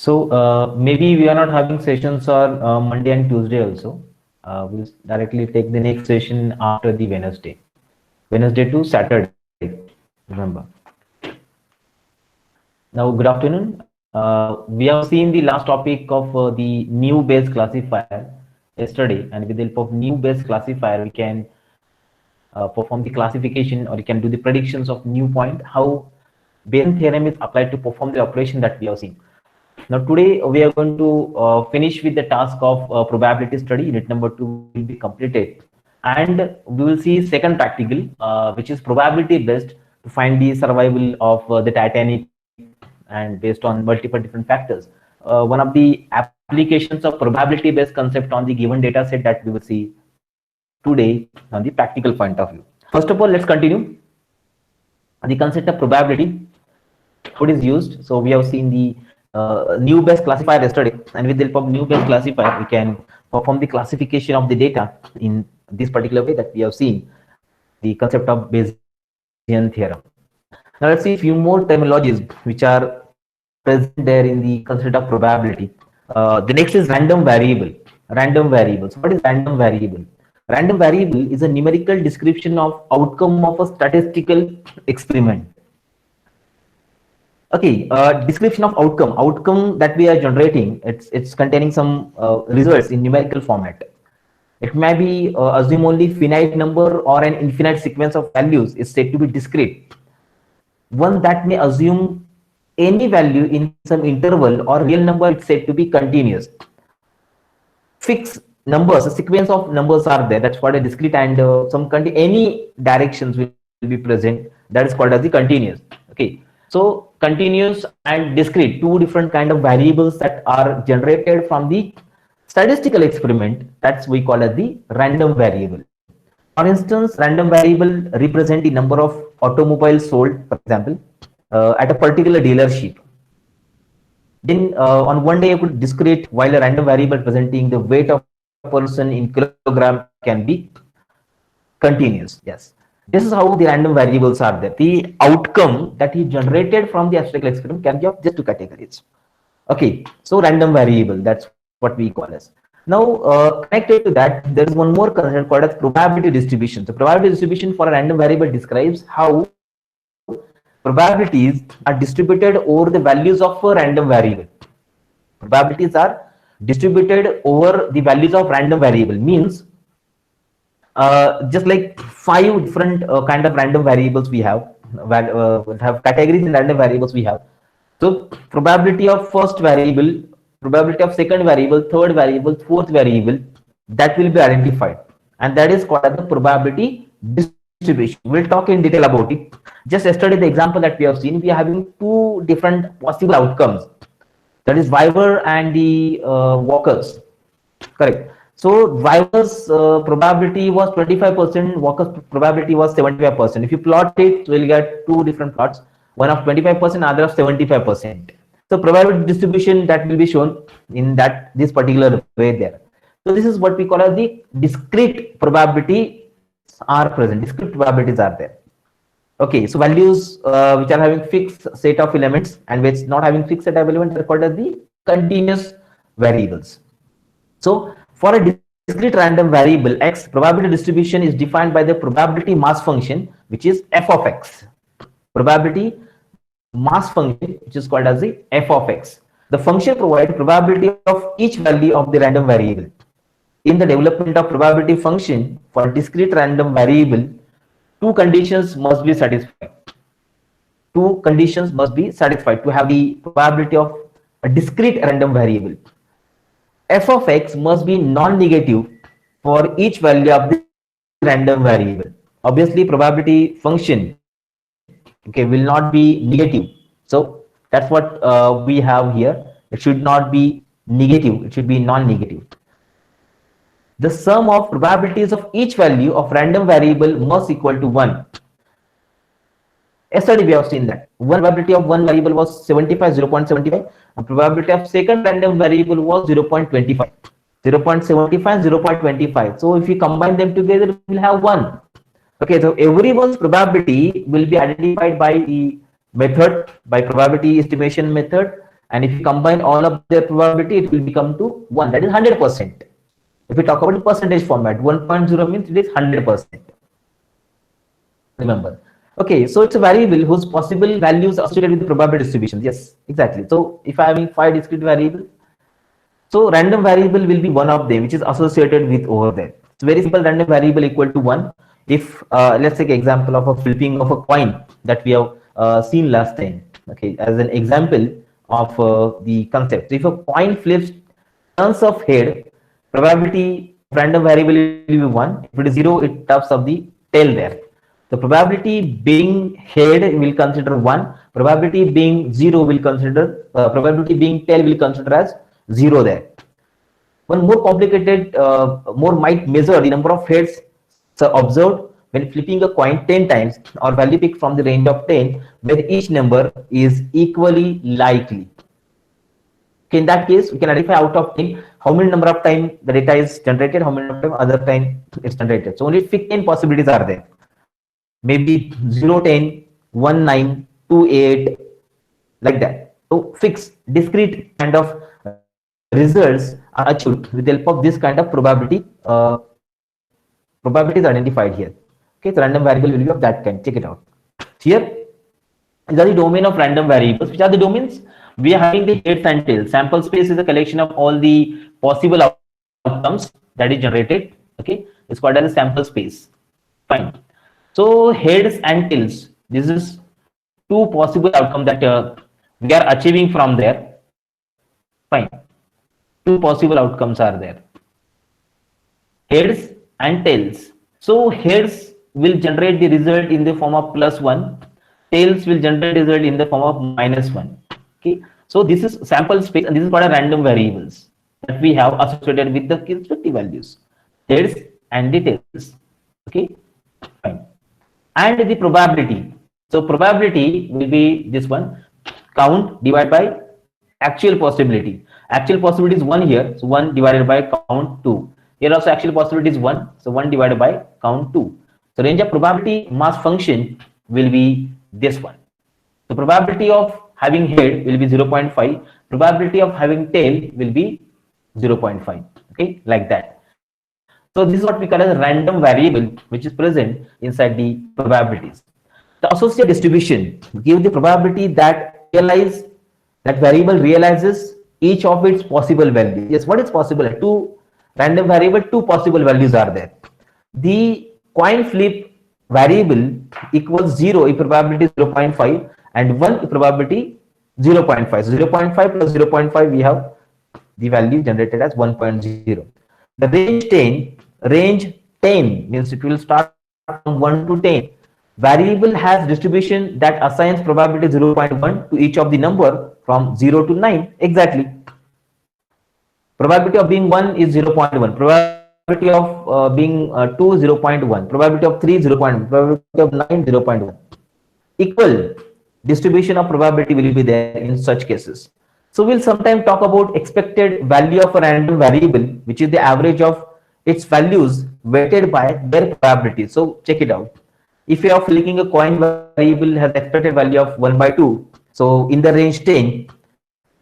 Maybe we are not having sessions on Monday and Tuesday also. We'll directly take the next session after the Wednesday. Wednesday to Saturday, remember. Now, good afternoon. We have seen the last topic of the new base classifier yesterday, and with the help of new base classifier, we can perform the classification, or you can do the predictions of new point, how Bayesian theorem is applied to perform the operation that we have seen. Now today we are going to finish with the task of probability study. Unit number 2 will be completed, and we will see second practical, which is probability based, to find the survival of the Titanic, and based on multiple different factors. One of the applications of probability based concept on the given data set that we will see today on the practical point of view. First of all, let's continue the concept of probability. How it is used. So we have seen the new base classifier yesterday, and with the help of new base classifier we can perform the classification of the data in this particular way that we have seen the concept of Bayesian theorem. Now let's see a few more terminologies which are present there in the concept of probability. The next is random variable. Random variables. What is random variable? Random variable is a numerical description of outcome of a statistical experiment. Okay, description of outcome that we are generating, it's containing some results in numerical format. It may be assume only finite number or an infinite sequence of values is said to be discrete. One that may assume any value in some interval or real number is said to be continuous. Fixed numbers, a sequence of numbers are there, that's called a discrete, and any directions will be present, that is called as the continuous. Okay, so continuous and discrete, two different kind of variables that are generated from the statistical experiment, that's we call as the random variable. For instance, random variable represent the number of automobiles sold, for example, at a particular dealership. Then on one day I could discrete, while a random variable presenting the weight of a person in kilogram can be continuous. Yes, this is how the random variables are there. The outcome that is generated from the statistical experiment can be of just two categories. Okay, so random variable, that's what we call as. Now connected to that, there is one more concept called as probability distribution. So probability distribution for a random variable describes how probabilities are distributed over the values of a random variable. Probabilities are distributed over the values of random variable, means just like 5 different kind of random variables we have categories in random variables we have. So probability of first variable, probability of second variable, third variable, fourth variable, that will be identified, and that is called as the probability distribution. We'll talk in detail about it. Just yesterday, the example that we have seen, we are having two different possible outcomes, that is Weiber and the Walker's. Correct. So Weiber's probability was 25%, Walker's probability was 75%. If you plot it, we'll get two different plots, one of 25%, other of 75%. So probability distribution that will be shown in this particular way there. So this is what we call as the discrete probabilities are present. Discrete probabilities are there. Okay, so values which are having fixed set of elements and which not having fixed set of elements are called as the continuous variables. So for a discrete random variable x, probability distribution is defined by the probability mass function, which is f of x. Probability mass function, which is called as the f of x. The function provides probability of each value of the random variable. In the development of probability function for a discrete random variable, two conditions must be satisfied. Two conditions must be satisfied to have the probability of a discrete random variable. F of x must be non-negative for each value of the random variable. Obviously, probability function, okay, will not be negative. So that's what we have here. It should not be negative. It should be non-negative. The sum of probabilities of each value of random variable must equal to 1. Yesterday we have seen that one probability of one variable was 0.75, and probability of second random variable was 0.25. 0.75, 0.25. So if you combine them together, we'll have 1. Okay, so everyone's probability will be identified by the method, by probability estimation method, And if you combine all of their probability, it will become to 1, that is 100%. If we talk about the percentage format, 1.0 means it is 100%. Remember. Okay, so it's a variable whose possible values associated with the probability distribution. Yes, exactly. So if I am having 5 discrete variables, so random variable will be one of them, which is associated with over there. It's very simple. Random variable equal to 1. If let's take example of a flipping of a coin that we have seen last time. Okay, as an example of the concept. So if a coin flips turns of head, probability random variable will be 1. If it is 0, it turns of the tail there. The probability being head will consider 1. Probability being 0 will consider, probability being tail will consider as 0 there. One more complicated, more might measure the number of heads so observed when flipping a coin 10 times or value picked from the range of 10 where each number is equally likely. Okay, in that case, we can identify out of 10 how many number of time the data is generated, how many number of other time it's generated. So only 10 possibilities are there. Maybe 0, 10, 1, 9, 2, 8, like that. So fixed, discrete kind of results are achieved with the help of this kind of probabilities identified here. Okay, so random variable will be of that kind. Check it out. Here, these are the domain of random variables. Which are the domains? We are having the heads and tails. Sample space is a collection of all the possible outcomes that is generated. Okay, it's called as a sample space. Fine. So heads and tails. This is two possible outcomes that we are achieving from there. Fine. Two possible outcomes are there. Heads and tails. So heads will generate the result in the form of +1. Tails will generate result in the form of -1. Okay. So this is sample space, and this is called a random variables that we have associated with the respective values. Heads and the tails. Okay. Fine. And the probability. So probability will be this one, count divided by actual possibility. Actual possibility is 1 here, so 1 divided by count 2. Here also actual possibility is 1, so 1 divided by count 2. So range of probability mass function will be this one. So probability of having head will be 0.5, probability of having tail will be 0.5. Okay, like that. So this is what we call as a random variable which is present inside the probabilities. The associative distribution gives the probability that variable realizes each of its possible values. Yes, what is possible? Two random variable, two possible values are there. The coin flip variable equals 0 if probability is 0.5 and 1 if probability 0.5. So 0.5 plus 0.5 we have the value generated as 1.0. The range 10 means it will start from 1 to 10. Variable has distribution that assigns probability 0.1 to each of the number from 0 to 9 exactly. Probability of being 1 is 0.1, probability of being 2 0.1, probability of 3 0.1, probability of 9 0.1. Equal distribution of probability will be there in such cases. So we'll sometime talk about expected value of a random variable, which is the average of its values weighted by their probability. So check it out. If you are flicking a coin variable has expected value of 1 by 2, so in the range 10,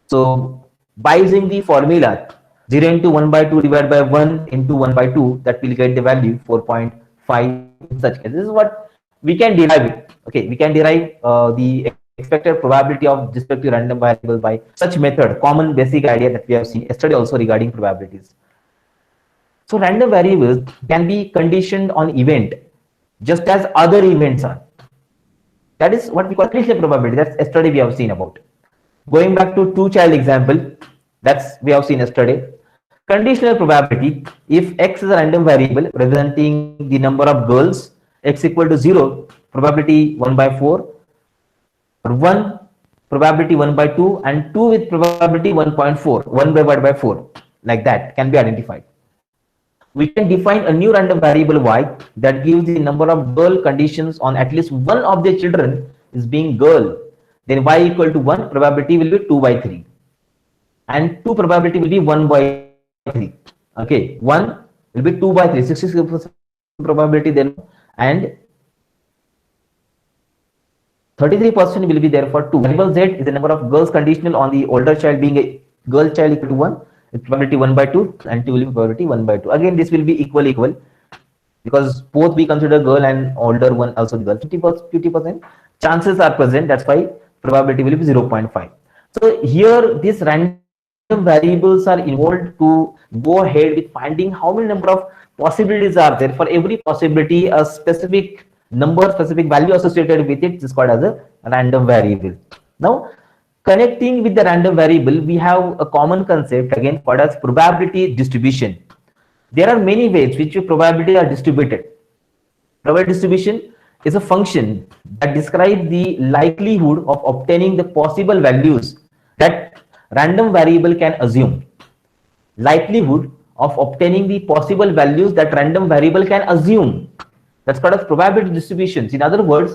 so by using the formula 0 into 1 by 2 divided by 1 into 1 by 2, that will get the value 4.5 in such case. This is what we can derive it. Okay, we can derive the expected probability of respective random variable by such method, common basic idea that we have seen yesterday also regarding probabilities. So random variables can be conditioned on event just as other events are. That is what we call conditional probability. That's yesterday we have seen about. Going back to two-child example, that's we have seen yesterday. Conditional probability, if x is a random variable representing the number of girls, x equal to 0, probability 1 by 4, or 1, probability 1 by 2, and 2 with probability 1.4, 1 divided by 4, like that can be identified. We can define a new random variable y that gives the number of girl conditions on at least one of the children is being girl. Then y equal to 1, probability will be 2 by 3. And 2 probability will be 1 by 3. Okay, 1 will be 2 by 3, 66% probability then, and 33% will be there for 2. Variable Z is the number of girls conditional on the older child being a girl child equal to 1. It's probability 1 by 2 and 2 will be probability 1 by 2. Again, this will be equal because both we consider girl and older one also the girl. 50% chances are present. That's why probability will be 0.5. So here these random variables are involved to go ahead with finding how many number of possibilities are there. For every possibility, a specific number, specific value associated with it is called as a random variable. Now, connecting with the random variable, we have a common concept again called as probability distribution. There are many ways which probabilities are distributed. Probability distribution is a function that describes the likelihood of obtaining the possible values that random variable can assume. Likelihood of obtaining the possible values that random variable can assume. That's called as probability distributions. In other words,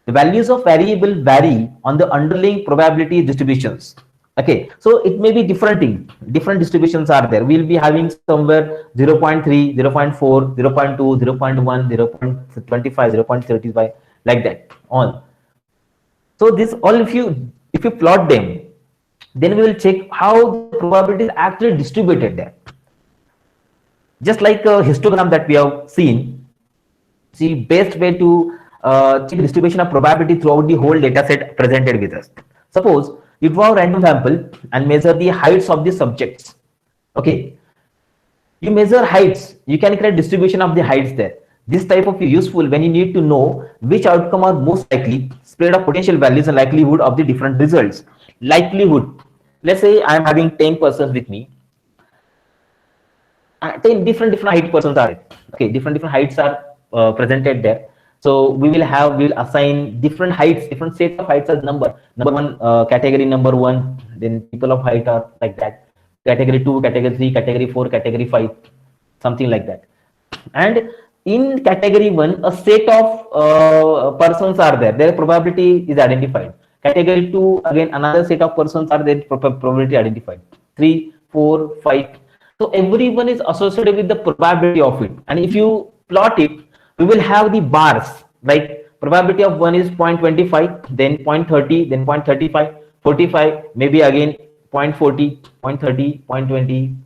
the values of variable vary on the underlying probability distributions. Okay, so it may be different distributions are there. We'll be having somewhere 0.3, 0.4, 0.2, 0.1, 0.25, 0.35, like that on. So this all, if you plot them, then we will check how the probability is actually distributed there. Just like a histogram that we have seen, see, best way to check the distribution of probability throughout the whole data set presented with us. Suppose you draw a random sample and measure the heights of the subjects. Okay, you measure heights, you can create distribution of the heights there. This type of useful when you need to know which outcome are most likely, spread of potential values and likelihood of the different results. Likelihood, let's say I am having 10 persons with me. 10 different height persons are there. Okay, different heights are presented there. So we will assign different heights, different sets of heights as number one, category number 1, then people of height are like that, category 2, category 3, category 4, category 5, something like that. And in category 1, a set of persons are there, their probability is identified. Category 2, again another set of persons are there, probability identified. 3, 4, 5. So everyone is associated with the probability of it. And if you plot it, we will have the bars, like probability of 1 is 0.25, then 0.30, then 0.35, 45, maybe again 0.40, 0.30, 0.20,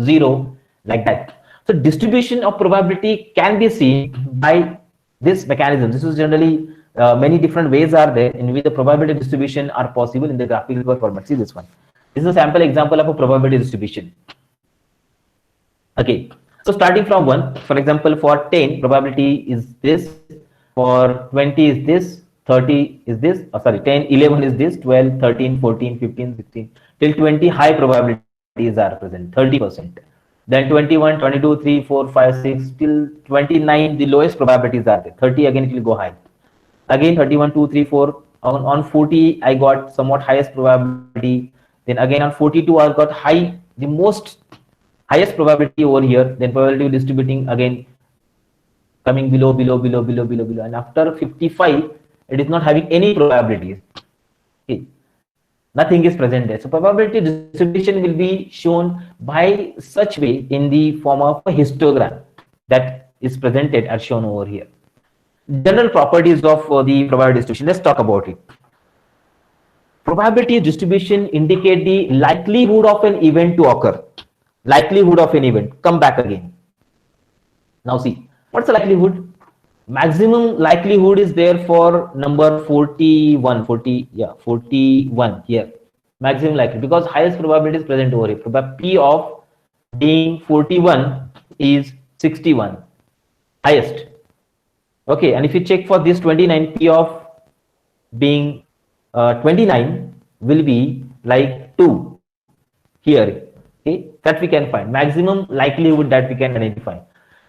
0, like that. So distribution of probability can be seen by this mechanism. This is generally many different ways are there in which the probability distribution are possible in the graphical format. See this one. This is a sample example of a probability distribution. Okay. So starting from 1, for example, for 10, probability is this, for 20 is this, 30 is this, 10, 11 is this, 12, 13, 14, 15, 16, till 20 high probabilities are present, 30%. Then 21, 22, 3, 4, 5, 6, till 29, the lowest probabilities are there, 30 again it will go high. Again 31, 2, 3, 4, on 40 I got somewhat highest probability, then again on 42 I got the most highest probability over here, then probability distributing again coming below, and after 55 it is not having any probabilities. Okay, nothing is present there. So probability distribution will be shown by such way in the form of a histogram that is presented as shown over here. General properties of the probability distribution, let's talk about it. Probability distribution indicate the likelihood of an event to occur. Likelihood of an event, come back again. Now see, what's the likelihood? Maximum likelihood is there for number 41 here. Maximum likelihood, because highest probability is present over here. P of being 41 is 61, highest. Okay, and if you check for this 29, P of being 29 will be like 2 here. Okay, that we can find maximum likelihood that we can identify.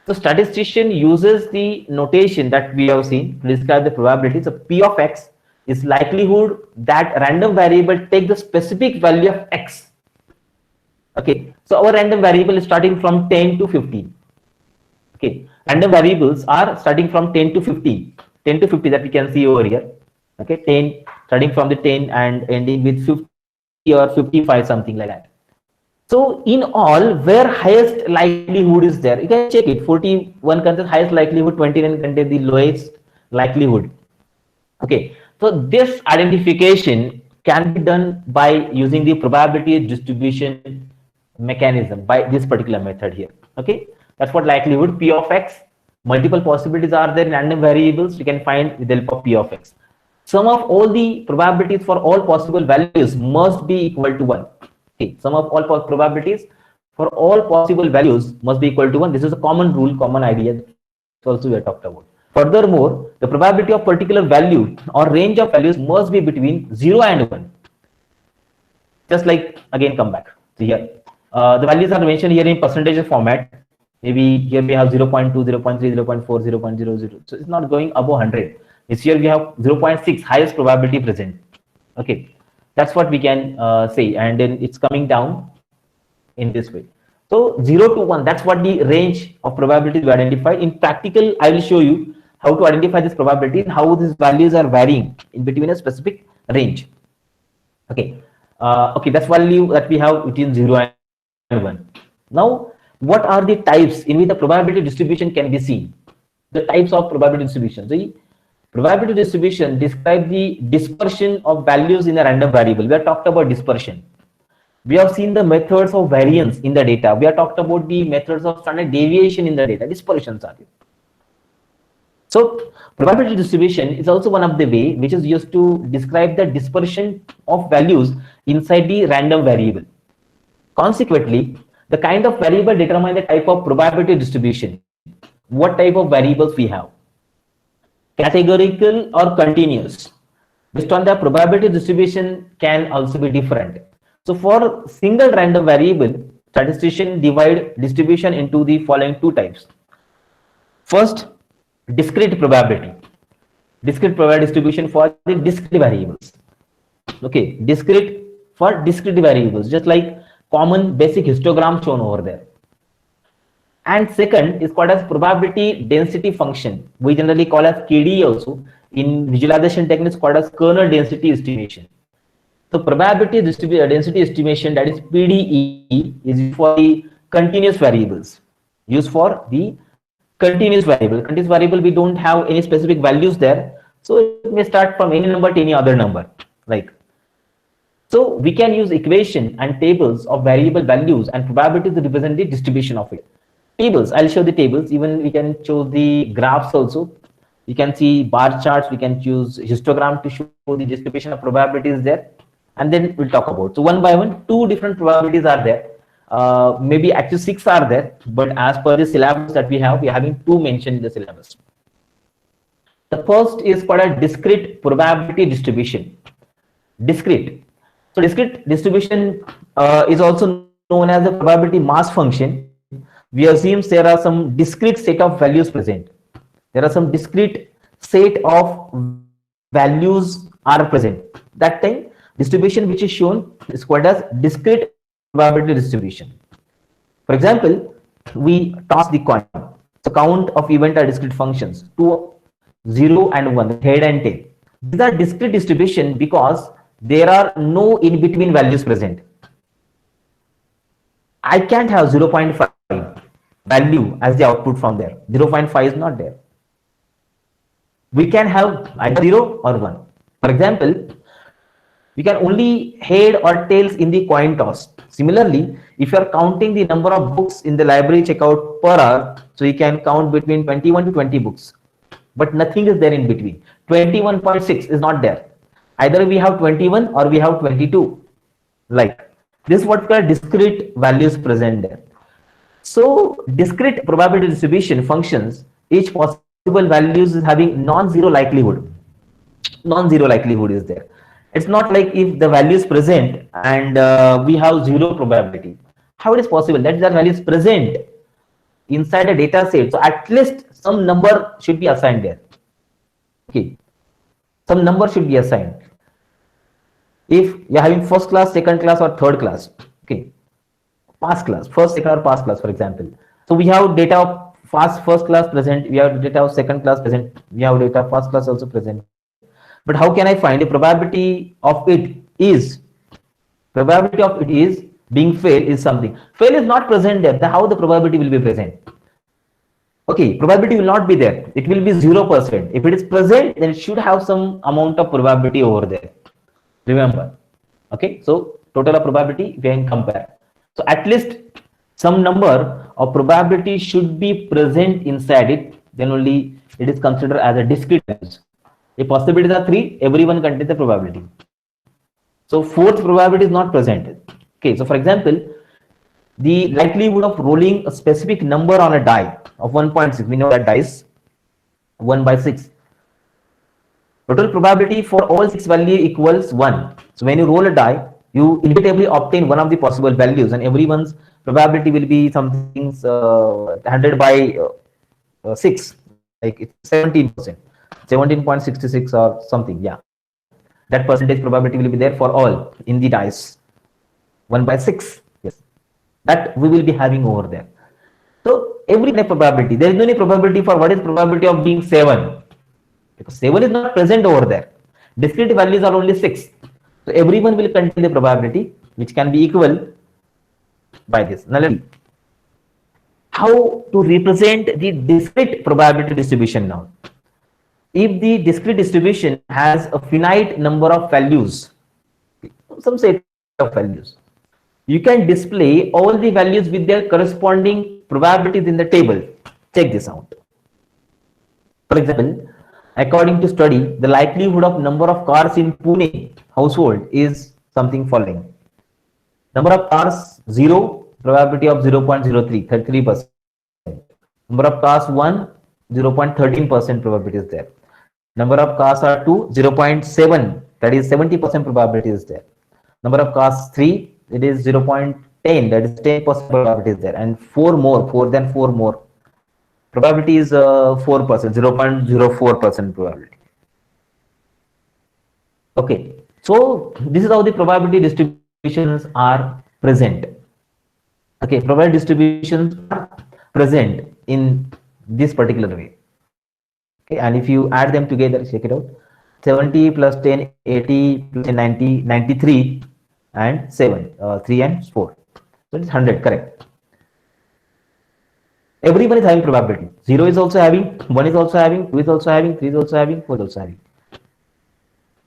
So statistician uses the notation that we have seen to describe the probability. So P of X is likelihood that random variable take the specific value of X. Okay, so our random variable is starting from 10 to 15. Okay, random variables are starting from 10 to 50. 10 to 50 that we can see over here. Okay, 10 starting from the 10 and ending with 50 or 55, something like that. So in all, where highest likelihood is there, you can check it. 41 contains highest likelihood, 29 contains the lowest likelihood. Okay, so this identification can be done by using the probability distribution mechanism by this particular method here. Okay, that's what likelihood P of X. Multiple possibilities are there in random variables. You can find with the help of P of X. Sum of all the probabilities for all possible values must be equal to 1. Okay, sum of all probabilities for all possible values must be equal to 1. This is a common rule, common idea. That's also we are talked about. Furthermore, the probability of particular value or range of values must be between 0 and 1. Just like, again, come back to here. The values are mentioned here in percentage format. Maybe here we have 0 0.2, 0 0.3, 0 0.4, 0 0.00. So it's not going above 100. This here we have 0 0.6 highest probability present. Okay, that's what we can say, and then it's coming down in this way. So 0 to 1, that's what the range of probabilities we identified. In practical, I will show you how to identify this probability and how these values are varying in between a specific range. Okay, okay, that's value that we have between 0 and 1. Now, what are the types in which the probability distribution can be seen? The types of probability distribution. The probability distribution describe the dispersion of values in a random variable. We have talked about dispersion. We have seen the methods of variance in the data. We have talked about the methods of standard deviation in the data. Dispersions are there. So probability distribution is also one of the way which is used to describe the dispersion of values inside the random variable. Consequently, the kind of variable determine the type of probability distribution. What type of variables we have? Categorical or continuous. Based on the probability distribution can also be different. So for single random variable, statistician divide distribution into the following two types. First, discrete probability. Discrete probability distribution for the discrete variables. Okay, discrete for discrete variables, just like common basic histogram shown over there. And second is called as probability density function. We generally call as KDE also. In visualization techniques called as kernel density estimation. So probability density estimation, that is PDE, is used for the continuous variables. Used for the continuous variable. Continuous variable, we don't have any specific values there. So it may start from any number to any other number. Like, so we can use equation and tables of variable values and probability to represent the distribution of it. Tables, I'll show the tables. Even we can show the graphs also. You can see bar charts. We can choose histogram to show the distribution of probabilities there. And then we'll talk about. So one by one, two different probabilities are there. Maybe actually 6 are there, but as per the syllabus that we are having 2 mentioned in the syllabus. The first is called a discrete probability distribution. Discrete. So discrete distribution is also known as the probability mass function. We assume there are some discrete set of values present. There are some discrete set of values are present. That time distribution which is shown is called as discrete probability distribution. For example, we toss the coin. So count of event are discrete functions, 2, 0 and 1, head and tail. These are discrete distribution because there are no in between values present. I can't have 0.5 value as the output from there. 0.5 is not there. We can have either 0 or 1. For example, we can only head or tails in the coin toss. Similarly, if you are counting the number of books in the library checkout per hour, so you can count between 21 to 20 books, but nothing is there in between. 21.6 is not there. Either we have 21 or we have 22. Like this, what kind of discrete values present there. So discrete probability distribution functions, each possible values is having non-zero likelihood. Non-zero likelihood is there. It's not like if the value is present and we have 0 probability. How it is possible that the value is present inside a data set? So at least some number should be assigned there. Okay, some number should be assigned. If you're having first class, second class, or third class, okay, past class, first, second, or past class, for example. So we have data of first class present, we have data of second class present, we have data of first class also present. But how can I find the probability of it is? Probability of it is being fail is something. Fail is not present there. Then how the probability will be present? Okay, probability will not be there. It will be 0%. If it is present, then it should have some amount of probability over there. Remember. Okay, so total of probability we can compare. So at least some number of probability should be present inside it. Then only it is considered as a discrete values. If possibilities are three, everyone contains the probability. So fourth probability is not present. Okay, so for example, the likelihood of rolling a specific number on a die of 1.6, we know that dice 1 by 6. Total probability for all 6 value equals 1. So when you roll a die, you inevitably obtain one of the possible values, and everyone's probability will be something 100 by 6, like it's 17%, 17.66 or something. Yeah, that percentage probability will be there for all in the dice 1 by 6. Yes, that we will be having over there. So every probability, there is no any probability for what is probability of being 7, because 7 is not present over there. Discrete values are only 6. So everyone will contain the probability, which can be equal by this. Now let's see how to represent the discrete probability distribution now. If the discrete distribution has a finite number of values, some set of values, you can display all the values with their corresponding probabilities in the table. Check this out. For example, according to study, the likelihood of number of cars in Pune household is something following. Number of cars 0, probability of 0.03, 33%. Number of cars 1, 0.13% probability is there. Number of cars are 2, 0.7, that is 70% probability is there. Number of cars 3, it is 0.10, that is 10% probability is there. And 4 more, 4 than 4 more. Probability is 4%, 0.04% probability. Okay, so this is how the probability distributions are present. Okay, probability distributions are present in this particular way. Okay, and if you add them together, check it out. 70 plus 10, 80 plus 10, 90, 93, and 7, 3 and 4. So it's 100, correct. Everyone is having probability. 0 is also having, 1 is also having, 2 is also having, 3 is also having, 4 is also having.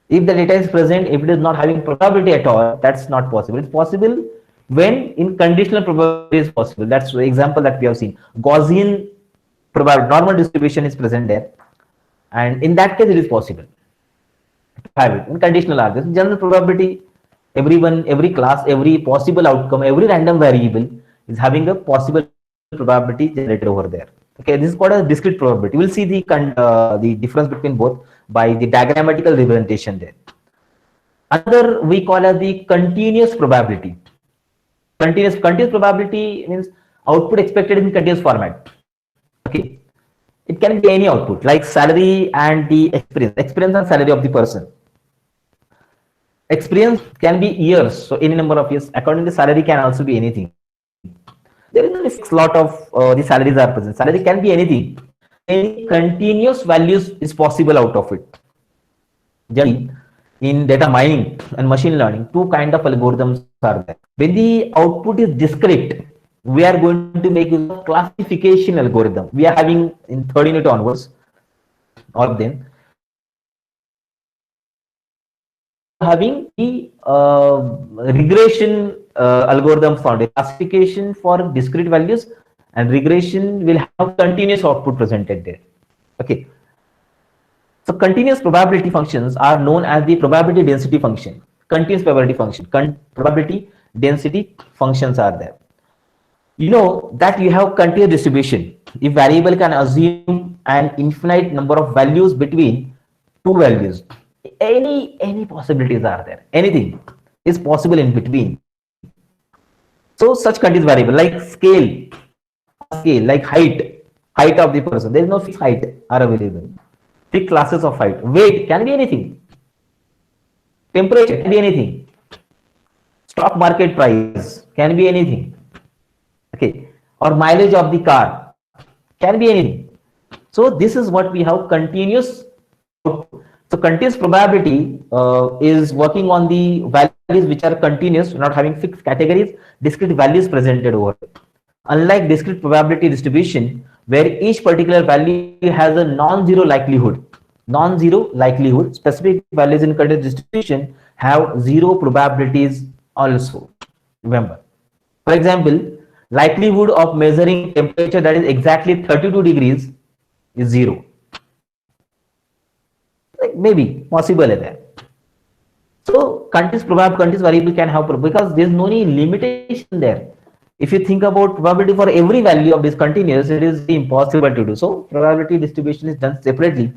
If the data is present, if it is not having probability at all, that's not possible. It's possible when in conditional probability is possible. That's the example that we have seen. Gaussian probability, normal distribution is present there. And in that case, it is possible to have it. In conditional arguments, general probability, everyone, every class, every possible outcome, every random variable is having a possible probability generated over there. Okay, this is called a discrete probability. We'll see the difference between both by the diagrammatical representation there. Another we call as the continuous probability. Continuous probability means output expected in continuous format. Okay, it can be any output like salary and the experience and salary of the person. Experience can be years, so any number of years. According to salary can also be anything. There is no fixed lot of the salaries are present. Salary can be anything. Any continuous values is possible out of it. Generally, in data mining and machine learning, two kind of algorithms are there. When the output is discrete, we are going to make use of classification algorithm. We are having in third unit onwards, all of them. Having the regression algorithm found a classification for discrete values, and regression will have continuous output presented there. Okay, so continuous probability functions are known as the probability density function. Continuous probability function, probability density functions are there. You know that you have continuous distribution. If variable can assume an infinite number of values between two values, any possibilities are there. Anything is possible in between. So such continuous variable like scale, like height of the person. There is no fixed height are available. Fixed classes of height. Weight can be anything. Temperature can be anything. Stock market price can be anything. Okay, or mileage of the car can be anything. So this is what we have continuous output. So continuous probability is working on the values which are continuous, not having fixed categories, discrete values presented over. Unlike discrete probability distribution, where each particular value has a non-zero likelihood. Non-zero likelihood, specific values in continuous distribution have zero probabilities also. Remember, for example, likelihood of measuring temperature that is exactly 32 degrees is zero. Like maybe possible is there. So continuous variable can have, because there's no any limitation there. If you think about probability for every value of this continuous, it is impossible to do. So probability distribution is done separately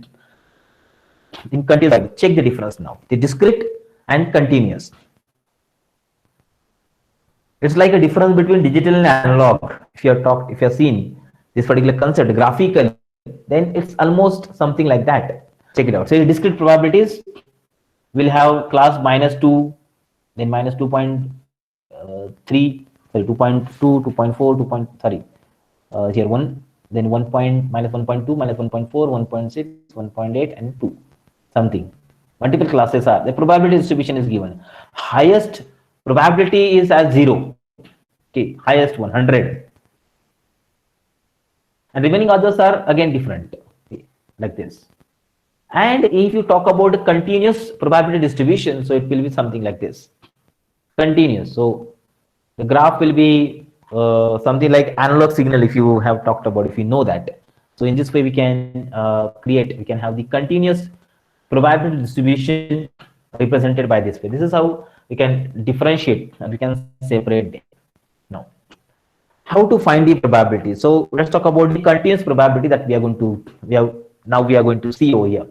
in continuous. Check the difference now. The discrete and continuous. It's like a difference between digital and analog. If you have seen this particular concept graphically, then it's almost something like that. Check it out. So discrete probabilities will have class -2, then -2.3, sorry, 2.2, 2.4, 2.3. Here 1, then 1 point, -1.2, -1.4, 1.6, 1.8, and 2. Something. Multiple classes are. The probability distribution is given. Highest probability is as 0. Okay, highest 100. And remaining others are again different. Okay, like this. And if you talk about continuous probability distribution, so it will be something like this. Continuous. So the graph will be something like analog signal, if you have talked about, if you know that. So in this way, we can we can have the continuous probability distribution represented by this way. This is how we can differentiate and we can separate them. Now, how to find the probability? So let's talk about the continuous probability that we are going to see over here.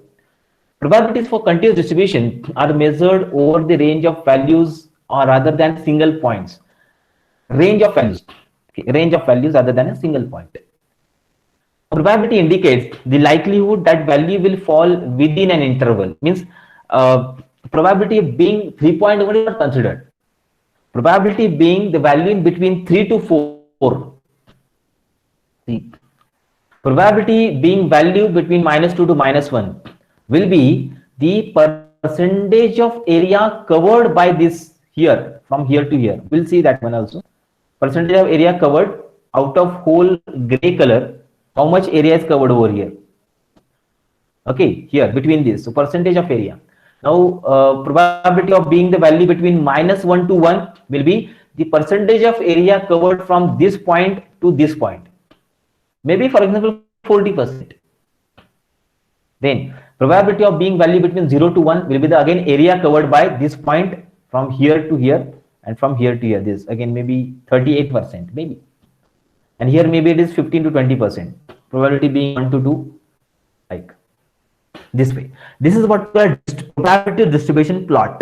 Probabilities for continuous distribution are measured over the range of values or rather than single points. Range of values. Okay, range of values other than a single point. Probability indicates the likelihood that value will fall within an interval. Means probability being 3.1 is not considered. Probability being the value in between 3 to 4. See, probability being value between -2 to -1 will be the percentage of area covered by this here, from here to here. We'll see that one also. Percentage of area covered out of whole gray color, how much area is covered over here. Okay, here between this. So percentage of area. Now probability of being the value between -1 to 1 will be the percentage of area covered from this point to this point. Maybe for example 40%. Then probability of being value between 0 to 1 will be the again area covered by this point from here to here and from here to here. This again maybe 38% maybe. And here maybe it is 15 to 20%. Probability being 1 to 2, like this way. This is what we call probability distribution plot.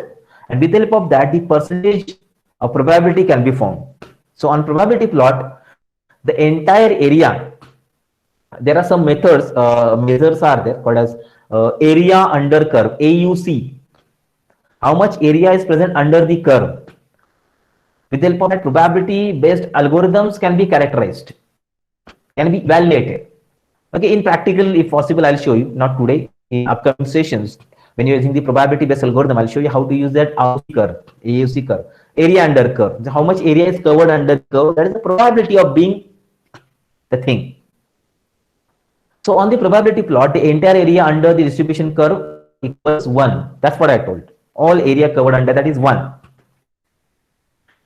And with the help of that, the percentage of probability can be found. So on probability plot, the entire area, there are some methods, measures are there called as area under curve, AUC. How much area is present under the curve? With the help of that, probability based algorithms can be characterized, can be validated. Okay, in practical, if possible, I'll show you, not today, in upcoming sessions. When you're using the probability based algorithm, I'll show you how to use that AUC curve, area under curve. How much area is covered under curve? That is the probability of being the thing. So on the probability plot, the entire area under the distribution curve equals 1. That's what I told. All area covered under that is 1.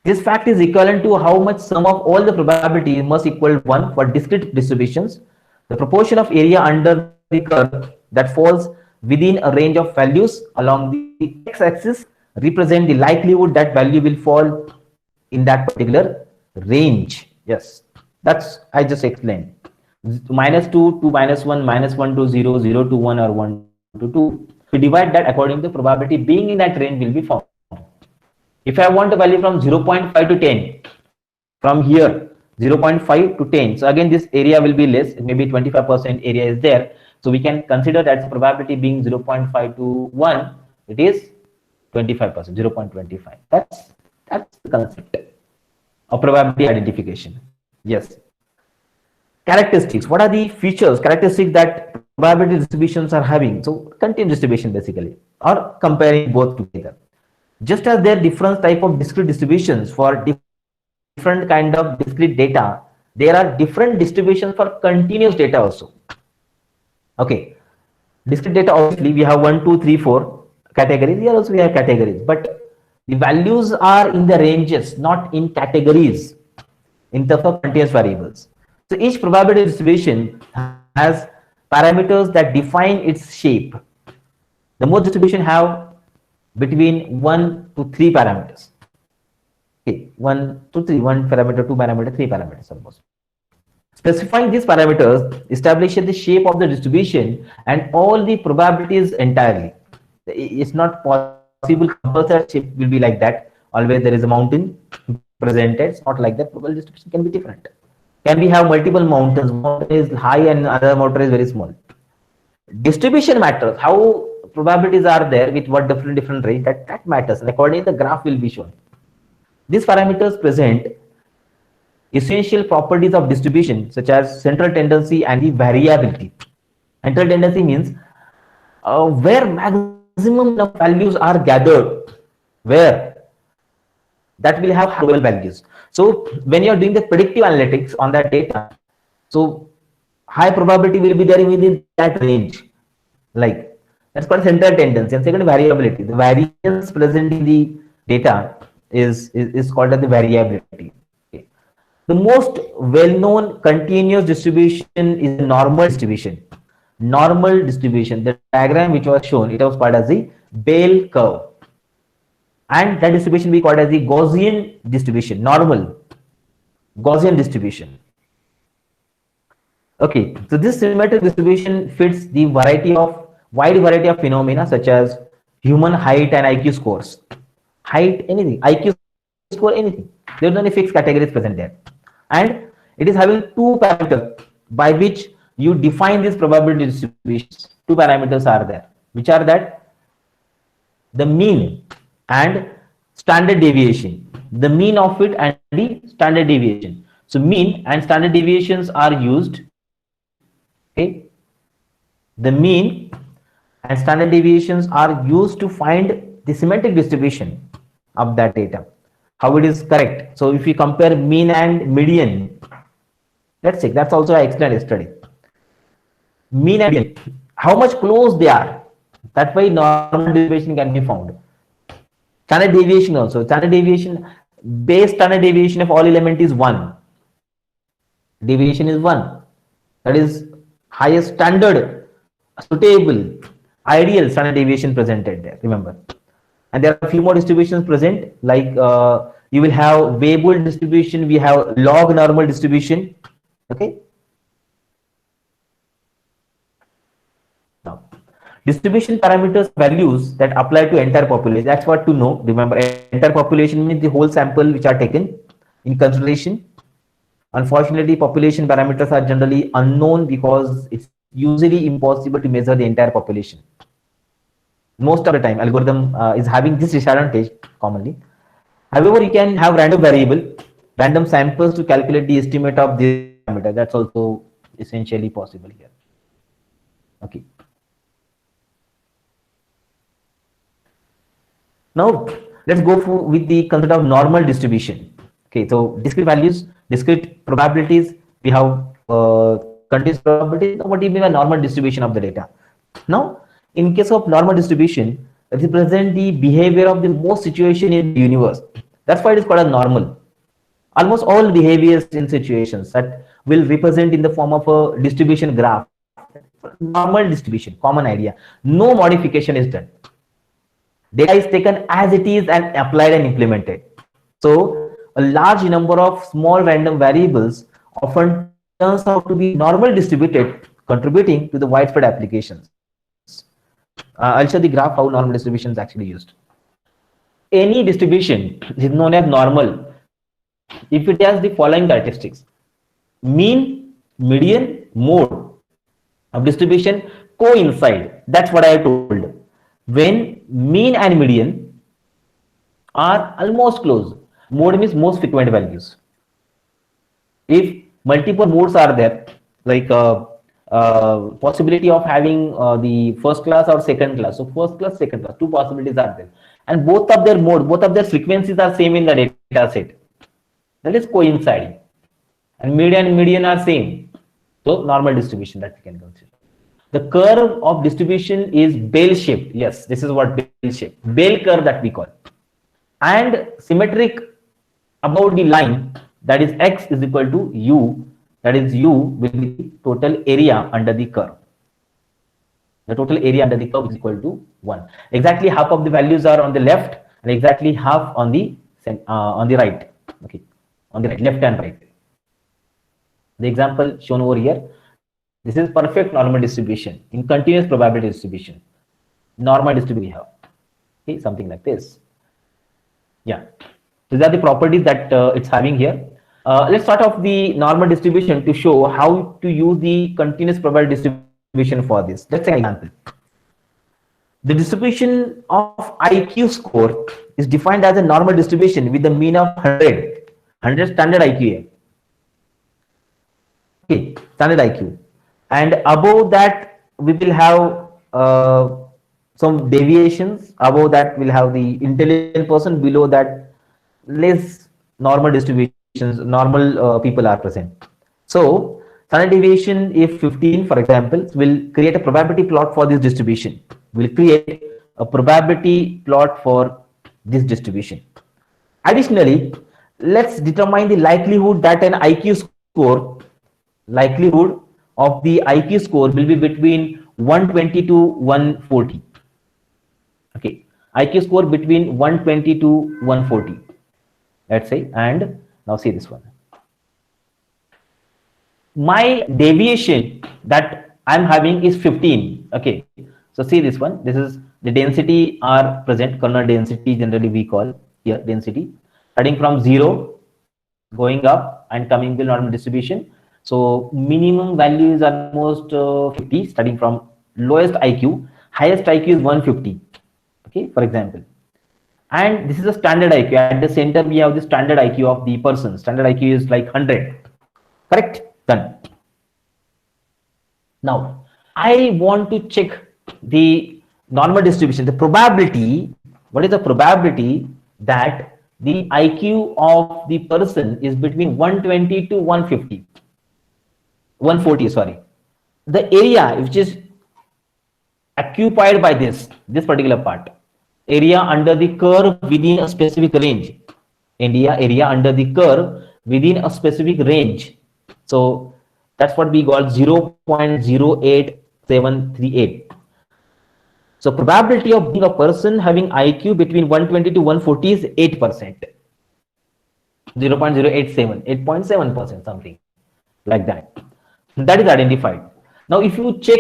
This fact is equivalent to how much sum of all the probabilities must equal 1 for discrete distributions. The proportion of area under the curve that falls within a range of values along the x-axis represent the likelihood that value will fall in that particular range. Yes, that's I just explained. -2 to -1, -1 to 0, 0 to 1, or 1 to 2. We divide that according to probability being in that range will be found. If I want a value from 0.5 to 10, from here 0.5 to 10, so again this area will be less, maybe 25% area is there. So we can consider that probability being 0.5 to 1, it is 25%, 0.25. That's the concept of probability identification. Yes. Characteristics. What are the features, characteristics that probability distributions are having? So continuous distribution basically, or comparing both together. Just as there are different type of discrete distributions for different kind of discrete data, there are different distributions for continuous data also. Okay, discrete data, obviously we have 1, 2, 3, 4 categories. Here also we have categories, but the values are in the ranges, not in categories, in terms of continuous variables. So each probability distribution has parameters that define its shape. The most distribution have between 1 to 3 parameters. Okay, 1 to 3, 1 parameter, 2 parameter, 3 parameters almost. Specifying these parameters establishes the shape of the distribution and all the probabilities entirely. It's not possible compulsory shape will be like that. Always there is a mountain presented. It's not like that. Probability distribution can be different. Can we have multiple mountains? Mountain is high and other mountain is very small. Distribution matters. How probabilities are there with what different range, that matters. And accordingly, the graph will be shown. These parameters present essential properties of distribution such as central tendency and the variability. Central tendency means where maximum values are gathered, where that will have probable values. So when you are doing the predictive analytics on that data, so high probability will be there within that range. Like that's called central tendency. And second, variability. The variance present in the data is called as the variability. Okay. The most well-known continuous distribution is the normal distribution. Normal distribution. The diagram which was shown, it was called as the Bell curve. And that distribution we called as the Gaussian distribution, normal Gaussian distribution. Okay, so this symmetric distribution fits the wide variety of phenomena such as human height and IQ scores. Height, anything, IQ score, anything. There is no fixed categories present there. And it is having two parameters by which you define these probability distributions. Two parameters are there, which are that the mean and standard deviation, the mean of it and the standard deviation. So mean and standard deviations are used. Okay, the mean and standard deviations are used to find the symmetric distribution of that data, how it is correct. So if you compare mean and median, let's see, that's also I explained yesterday. Mean and median, how much close they are, that way normal distribution can be found. Standard deviation also, standard deviation, base standard deviation of all element is 1. Deviation is 1. That is highest standard, suitable, ideal standard deviation presented there, remember. And there are a few more distributions present, like you will have Weibull distribution, we have log normal distribution. Okay. Now, distribution parameters values that apply to entire population. That's what to know. Remember, entire population means the whole sample which are taken in consideration. Unfortunately, population parameters are generally unknown because it's usually impossible to measure the entire population. Most of the time, algorithm is having this disadvantage commonly. However, you can have random variable, random samples to calculate the estimate of the parameter. That's also essentially possible here. Okay. Now, let's go with the concept of normal distribution. Okay, so discrete values, discrete probabilities, we have continuous probabilities. What do you mean by normal distribution of the data? Now, in case of normal distribution, it represents the behavior of the most situation in the universe. That's why it is called a normal. Almost all behaviors in situations that will represent in the form of a distribution graph. Normal distribution, common idea. No modification is done. Data is taken as it is and applied and implemented. So a large number of small random variables often turns out to be normal distributed, contributing to the widespread applications. I'll show the graph how normal distribution is actually used. Any distribution is known as normal if it has the following characteristics: mean, median, mode of distribution coincide. That's what I told. When mean and median are almost close, mode means most frequent values. If multiple modes are there, like possibility of having the first class or second class. So first class, second class, two possibilities are there, and both of their mode, both of their frequencies are same in the data set. That is coinciding. and median are same. So normal distribution that we can consider. The curve of distribution is bell shaped. Yes, this is what bell shape, bell curve that we call, and symmetric about the line, that is x is equal to u, that is u will be the total area under the curve. The total area under the curve is equal to 1. Exactly half of the values are on the left and exactly half on the right. Okay, on the right, left and right. The example shown over here, this is perfect normal distribution in continuous probability distribution. Normal distribution we have. Okay, something like this. Yeah, these are the properties that it's having here. Let's start off the normal distribution to show how to use the continuous probability distribution for this. Let's take an example. The distribution of IQ score is defined as a normal distribution with the mean of 100 standard IQ. Okay, standard IQ, and above that we will have some deviations. Above that we'll have the intelligent person, below that less normal distributions, normal people are present. So standard deviation, if 15 for example, will create a probability plot for this distribution. Will create a probability plot for this distribution. Additionally, let's determine the likelihood that an IQ score, likelihood of the IQ score will be between 120 to 140. Okay, IQ score between 120 to 140, let's say. And now see this one. My deviation that I'm having is 15. Okay, so see this one. This is the density are present, kernel density generally we call here density, starting from 0, going up and coming to normal distribution. So minimum value is almost 50, starting from lowest IQ, highest IQ is 150. Okay, for example. And this is a standard IQ. At the center we have the standard IQ of the person. Standard IQ is like 100. Correct? Done. Now I want to check the normal distribution, the probability. What is the probability that the IQ of the person is between 120 to 150? 140, sorry. The area which is occupied by this particular part, area under the curve within a specific range, area under the curve within a specific range. So that's what we call 0.08738. So probability of being a person having IQ between 120 to 140 is 8%. 0.087, 8.7%, something like that. That is identified. Now if you check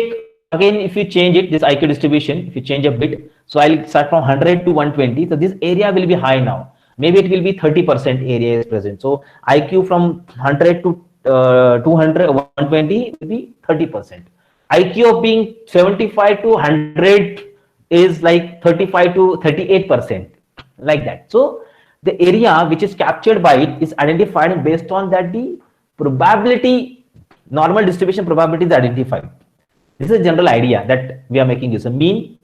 again, if you change it, this IQ distribution, if you change a bit, so I'll start from 100 to 120. So this area will be high now. Maybe it will be 30% area is present. So IQ from 100 to 200, 120 will be 30%. IQ of being 75 to 100 is like 35 to 38%, like that. So the area which is captured by it is identified based on that the probability, normal distribution probability is identified. This is a general idea that we are making use of. Mean,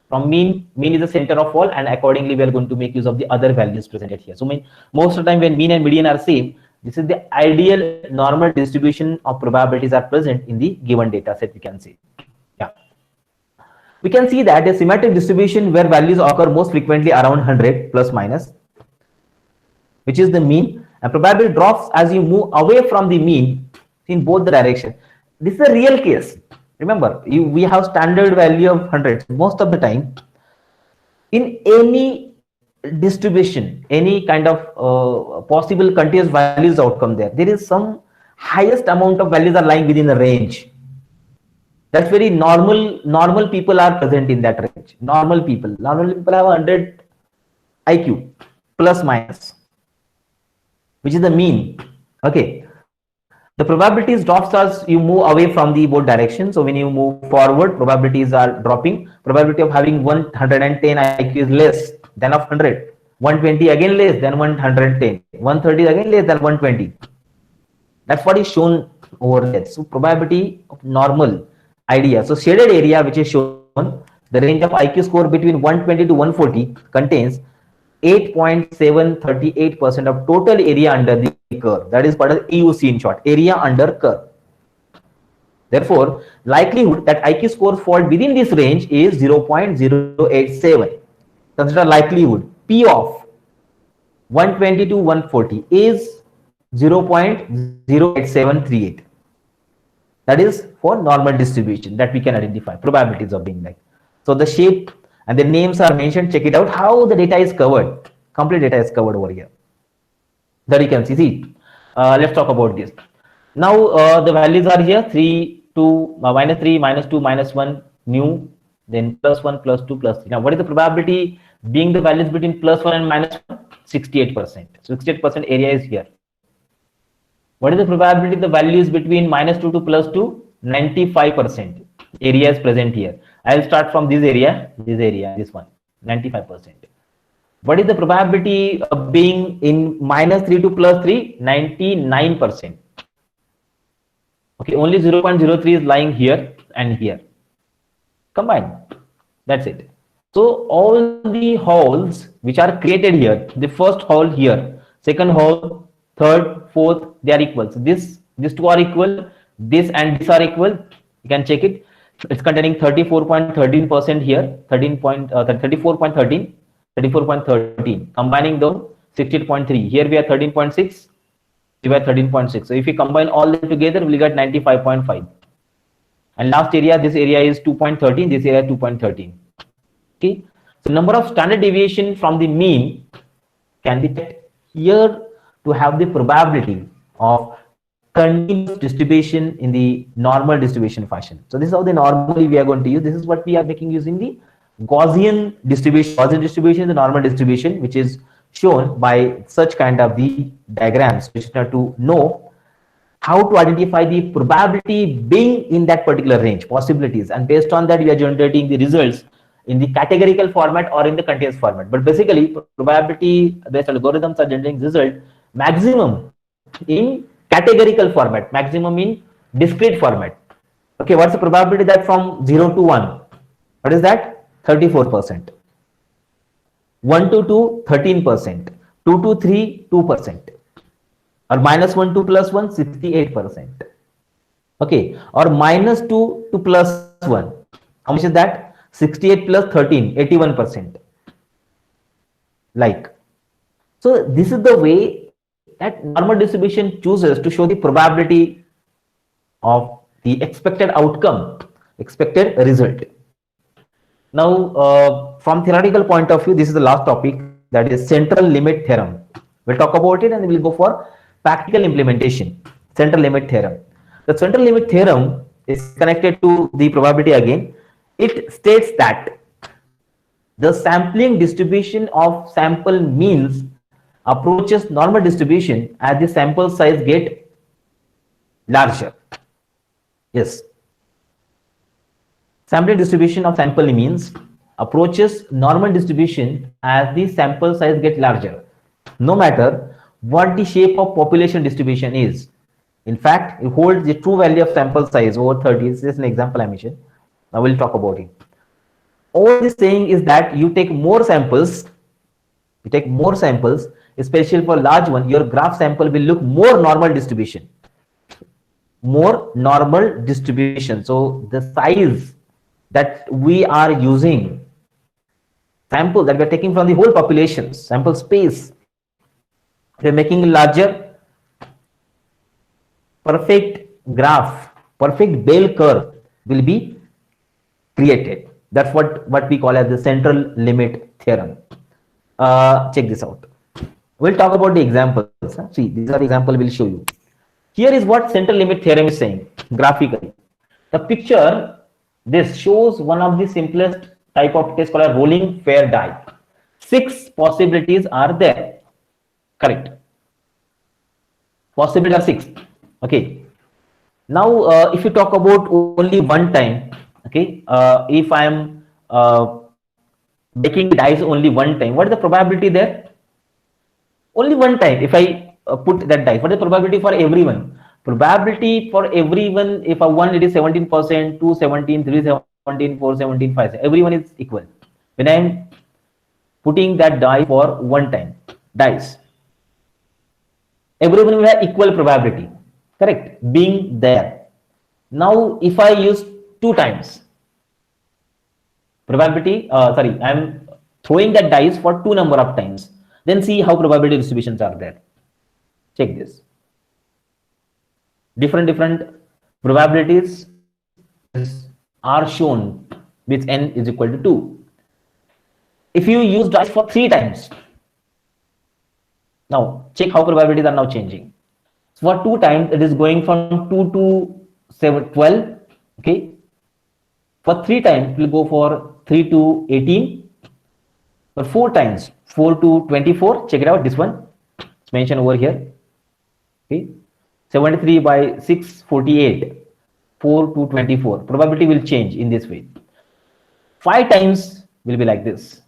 from mean is the center of all, and accordingly we are going to make use of the other values presented here. So most of the time when mean and median are same, this is the ideal normal distribution of probabilities are present in the given data set, we can see. Yeah, we can see that a symmetric distribution where values occur most frequently around 100 plus minus, which is the mean, and probability drops as you move away from the mean in both the direction. This is a real case. Remember, we have standard value of 100 most of the time. In any distribution, any kind of possible continuous values outcome, there is some highest amount of values are lying within the range. That's very normal. Normal people are present in that range. Normal people have 100 IQ plus minus, which is the mean. Okay. The probabilities drops as you move away from the both directions. So when you move forward, probabilities are dropping. Probability of having 110 IQ is less than of 100. 120 again less than 110. 130 again less than 120. That's what is shown over there. So probability of normal idea. So shaded area which is shown, the range of IQ score between 120 to 140 contains 8.738% of total area under the curve. That is called as AUC in short, area under curve. Therefore, likelihood that IQ scores fall within this range is 0.087. Consider likelihood P of 120 to 140 is 0.08738. That is for normal distribution that we can identify probabilities of being like. So the shape and the names are mentioned. Check it out how the data is covered. Complete data is covered over here. That you can see. Let's talk about this. Now the values are here: 3, 2, -3, -2, -1, new, then +1, +2, +3. Now, what is the probability being the values between +1 and -1? 68%. 68% area is here. What is the probability the values between -2 to +2? 95%. Area is present here. I'll start from this area, this one, 95%. What is the probability of being in -3 to +3? 99%. Okay, only 0.03 is lying here and here. Combined. That's it. So all the holes which are created here, the first hole here, second hole, third, fourth, they are equal. So these two are equal, this and this are equal. You can check it. It's containing 34.13% here, 34.13. Combining those, 68.3. Here we are 13.6. We are 13.6. So if we combine all them together, we'll get 95.5. And last area, this area is 2.13. This area 2.13. Okay. So number of standard deviation from the mean can be checked here to have the probability of continuous distribution in the normal distribution fashion. So this is how the normally we are going to use. This is what we are making using the Gaussian distribution. Gaussian distribution is the normal distribution, which is shown by such kind of the diagrams, which are to know how to identify the probability being in that particular range, possibilities, and based on that we are generating the results in the categorical format or in the continuous format. But basically probability based algorithms are generating result maximum in categorical format, maximum in discrete format. Okay, what's the probability that from 0 to 1? What is that? 34%. 1 to 2, 13%. 2 to 3, 2%. Or -1 to +1, 68%. Okay, or -2 to +1. How much is that? 68 plus 13, 81%. Like, so this is the way that normal distribution chooses to show the probability of the expected outcome, expected result. Now, from theoretical point of view, this is the last topic, that is central limit theorem. We'll talk about it and then we'll go for practical implementation. Central limit theorem. The central limit theorem is connected to the probability again. It states that the sampling distribution of sample means approaches normal distribution as the sample size get larger. Yes. Sampling distribution of sample means approaches normal distribution as the sample size get larger, no matter what the shape of population distribution is. In fact, it holds the true value of sample size over 30. This is an example I mentioned. Now we'll talk about it. All this saying is that you take more samples, especially for large one, your graph sample will look more normal distribution. More normal distribution. So the size that we are using, sample that we are taking from the whole population, sample space, we are making larger, perfect graph, perfect bell curve will be created. That's what we call as the central limit theorem. Check this out. We'll talk about the examples. See, these are the examples we'll show you. Here is what central limit theorem is saying graphically. The picture, this shows one of the simplest type of test called a rolling fair die. 6 possibilities are there. Correct. Possibilities are 6. Okay. Now, if you talk about only one time, okay, if I am making dice only one time, what is the probability there? Only one time. If I put that dice, what is the probability for everyone? Probability for everyone, if a 1 it is 17%, 2 17, 3 17, 4 17, 5, everyone is equal. When I am putting that die for one time, dice. Everyone will have equal probability, correct, being there. Now, if I use 2 times, probability, sorry, I'm throwing that dice for 2 number of times. Then see how probability distributions are there. Check this. Different probabilities are shown with n is equal to 2. If you use dice for 3 times, now check how probabilities are now changing. For 2 times, it is going from 2 to 12. Okay. For 3 times, it will go for 3 to 18. For 4 times, 4 to 24. Check it out. This one, it's mentioned over here. Okay. 73 by 6, 48. 4 to 24. Probability will change in this way. 5 times will be like this.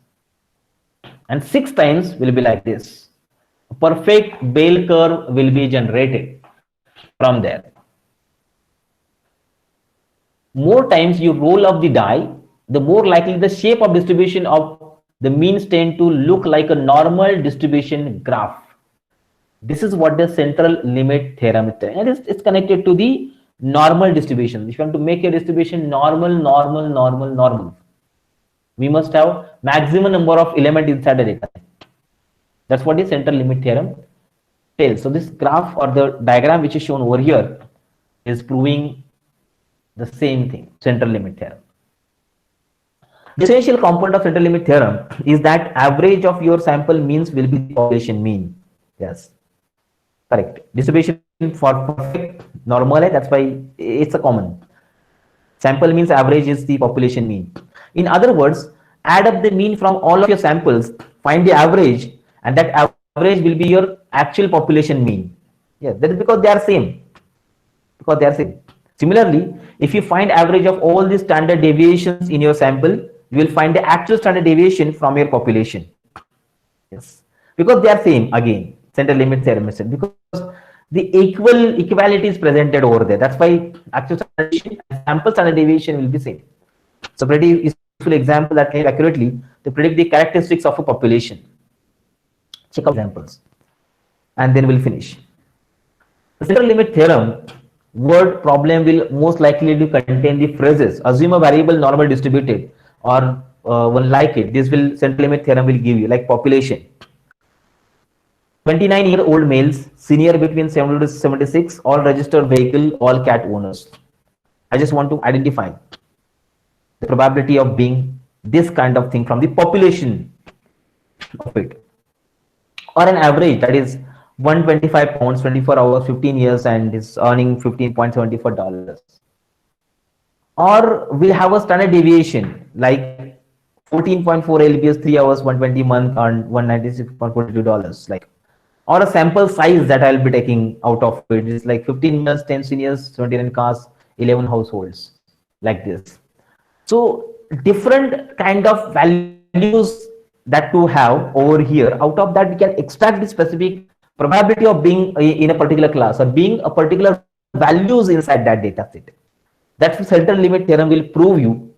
And 6 times will be like this. A perfect bell curve will be generated from there. More times you roll up the die, the more likely the shape of distribution of the means tend to look like a normal distribution graph. This is what the central limit theorem is telling, and it's connected to the normal distribution. If you want to make a distribution normal, we must have maximum number of elements inside the data. That's what the central limit theorem tells. So this graph or the diagram which is shown over here is proving the same thing, central limit theorem. The essential component of central limit theorem is that average of your sample means will be the population mean. Yes, correct. Distribution for perfect normal, that's why it's a common. Sample means average is the population mean. In other words, add up the mean from all of your samples, find the average, and that average will be your actual population mean. Yes, that is because they are same. Because they are same. Similarly, if you find average of all the standard deviations in your sample, you will find the actual standard deviation from your population. Yes, because they are same again. Central limit theorem is because the equality is presented over there. That's why actual standard deviation and sample standard deviation will be same. So pretty useful example that can accurately to predict the characteristics of a population. Check out examples, and then we'll finish. The central limit theorem word problem will most likely to contain the phrases assume a variable normal distributed or one like it. This will central limit theorem will give you like population. 29-year-old males, senior between 70 to 76, all registered vehicle, all cat owners. I just want to identify the probability of being this kind of thing from the population of it, or an average that is 125 pounds, 24 hours, 15 years, and is earning $15.74. Or we'll have a standard deviation like 14.4 lbs, 3 hours, 120 month, and $196.42. Like, or a sample size that I'll be taking out of it is like 15 years, 10 seniors, 29 cars, 11 households, like this. So different kind of values that to have over here. Out of that, we can extract the specific probability of being in a particular class or being a particular values inside that data set. That's the central limit theorem will prove you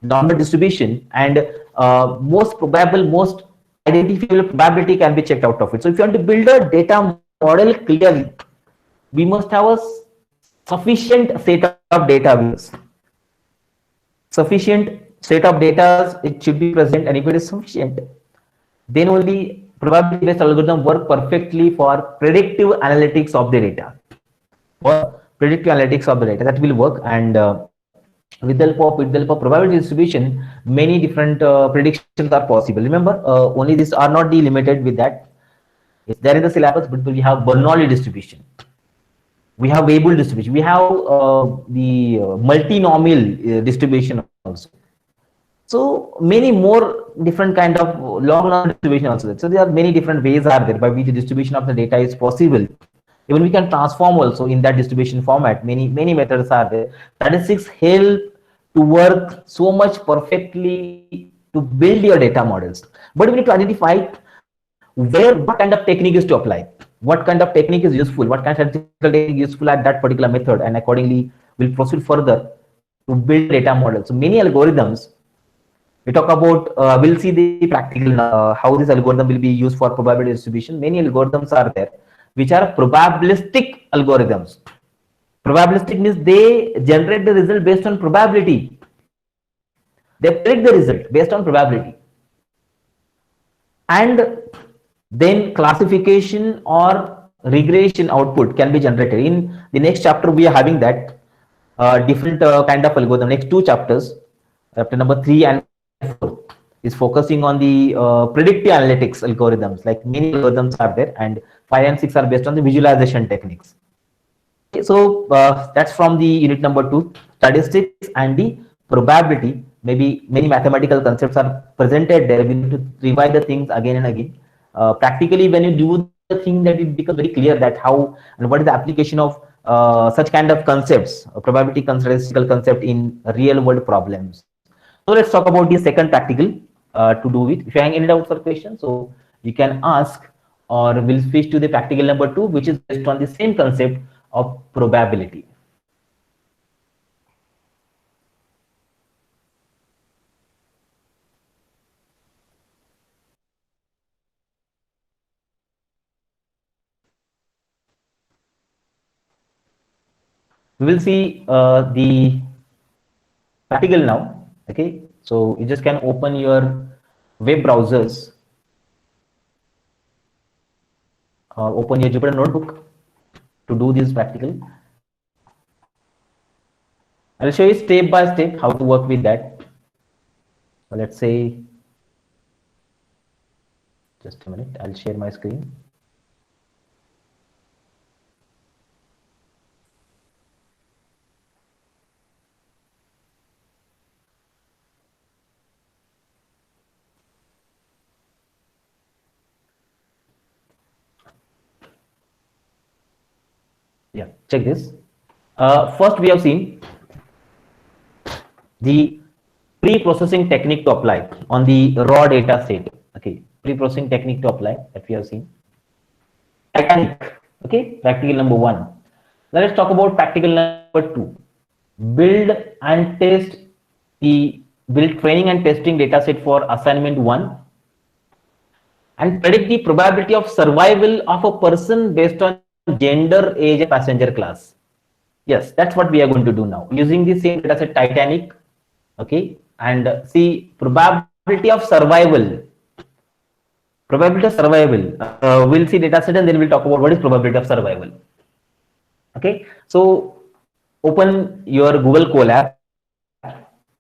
normal distribution, and most probable, most identifiable probability can be checked out of it. So if you want to build a data model clearly, we must have a sufficient set of data. Sufficient set of data, it should be present, and if it is sufficient, then only probability based algorithm work perfectly for predictive analytics of the data. For predictive analytics of the data, that will work. And with the help of probability distribution, many different predictions are possible. Remember, only these are not delimited with that. It's there in the syllabus, but we have Bernoulli distribution. We have Weibull distribution. We have the multinomial distribution also. So many more different kind of log norm distribution also. So there are many different ways are there by which the distribution of the data is possible. Even we can transform also in that distribution format. Many methods are there. Statistics help to work so much perfectly to build your data models. But we need to identify what kind of technique is to apply. What kind of technique is useful? What kind of statistical technique is useful at that particular method? And accordingly, we'll proceed further to build data models. So many algorithms We talk about, we'll see the practical, how this algorithm will be used for probability distribution. Many algorithms are there, which are probabilistic algorithms. Probabilistic means they generate the result based on probability. They predict the result based on probability. And then classification or regression output can be generated. In the next chapter, we are having that different kind of algorithm. Next two chapters, chapter number 3 and 4, is focusing on the predictive analytics algorithms. Like many algorithms are there, and 5 and 6 are based on the visualization techniques. So that's from the unit number 2, statistics and the probability. Maybe many mathematical concepts are presented there. We need to revise the things again and again. Practically, when you do the thing, that it becomes very clear that how and what is the application of such kind of concepts, probability statistical concept in real world problems. So let's talk about the second practical to do with. If you have any doubts or questions, so you can ask, or we'll switch to the practical number 2, which is based on the same concept of probability. We will see the practical now. Okay, so you just can open your web browsers or open your Jupyter notebook to do this practical. I'll show you step by step how to work with that. So let's say, just a minute, I'll share my screen. Yeah, check this. First, we have seen the pre-processing technique to apply on the raw data set. Okay, pre-processing technique to apply that we have seen. Titanic. Okay, practical number 1. Now let's talk about practical number 2. Build and test the build training and testing data set for assignment 1 and predict the probability of survival of a person based on gender, age, and passenger class. Yes, that's what we are going to do now using the same data set Titanic. Okay, and see probability of survival. Probability of survival. We'll see data set and then we'll talk about what is probability of survival. Okay, so open your Google Colab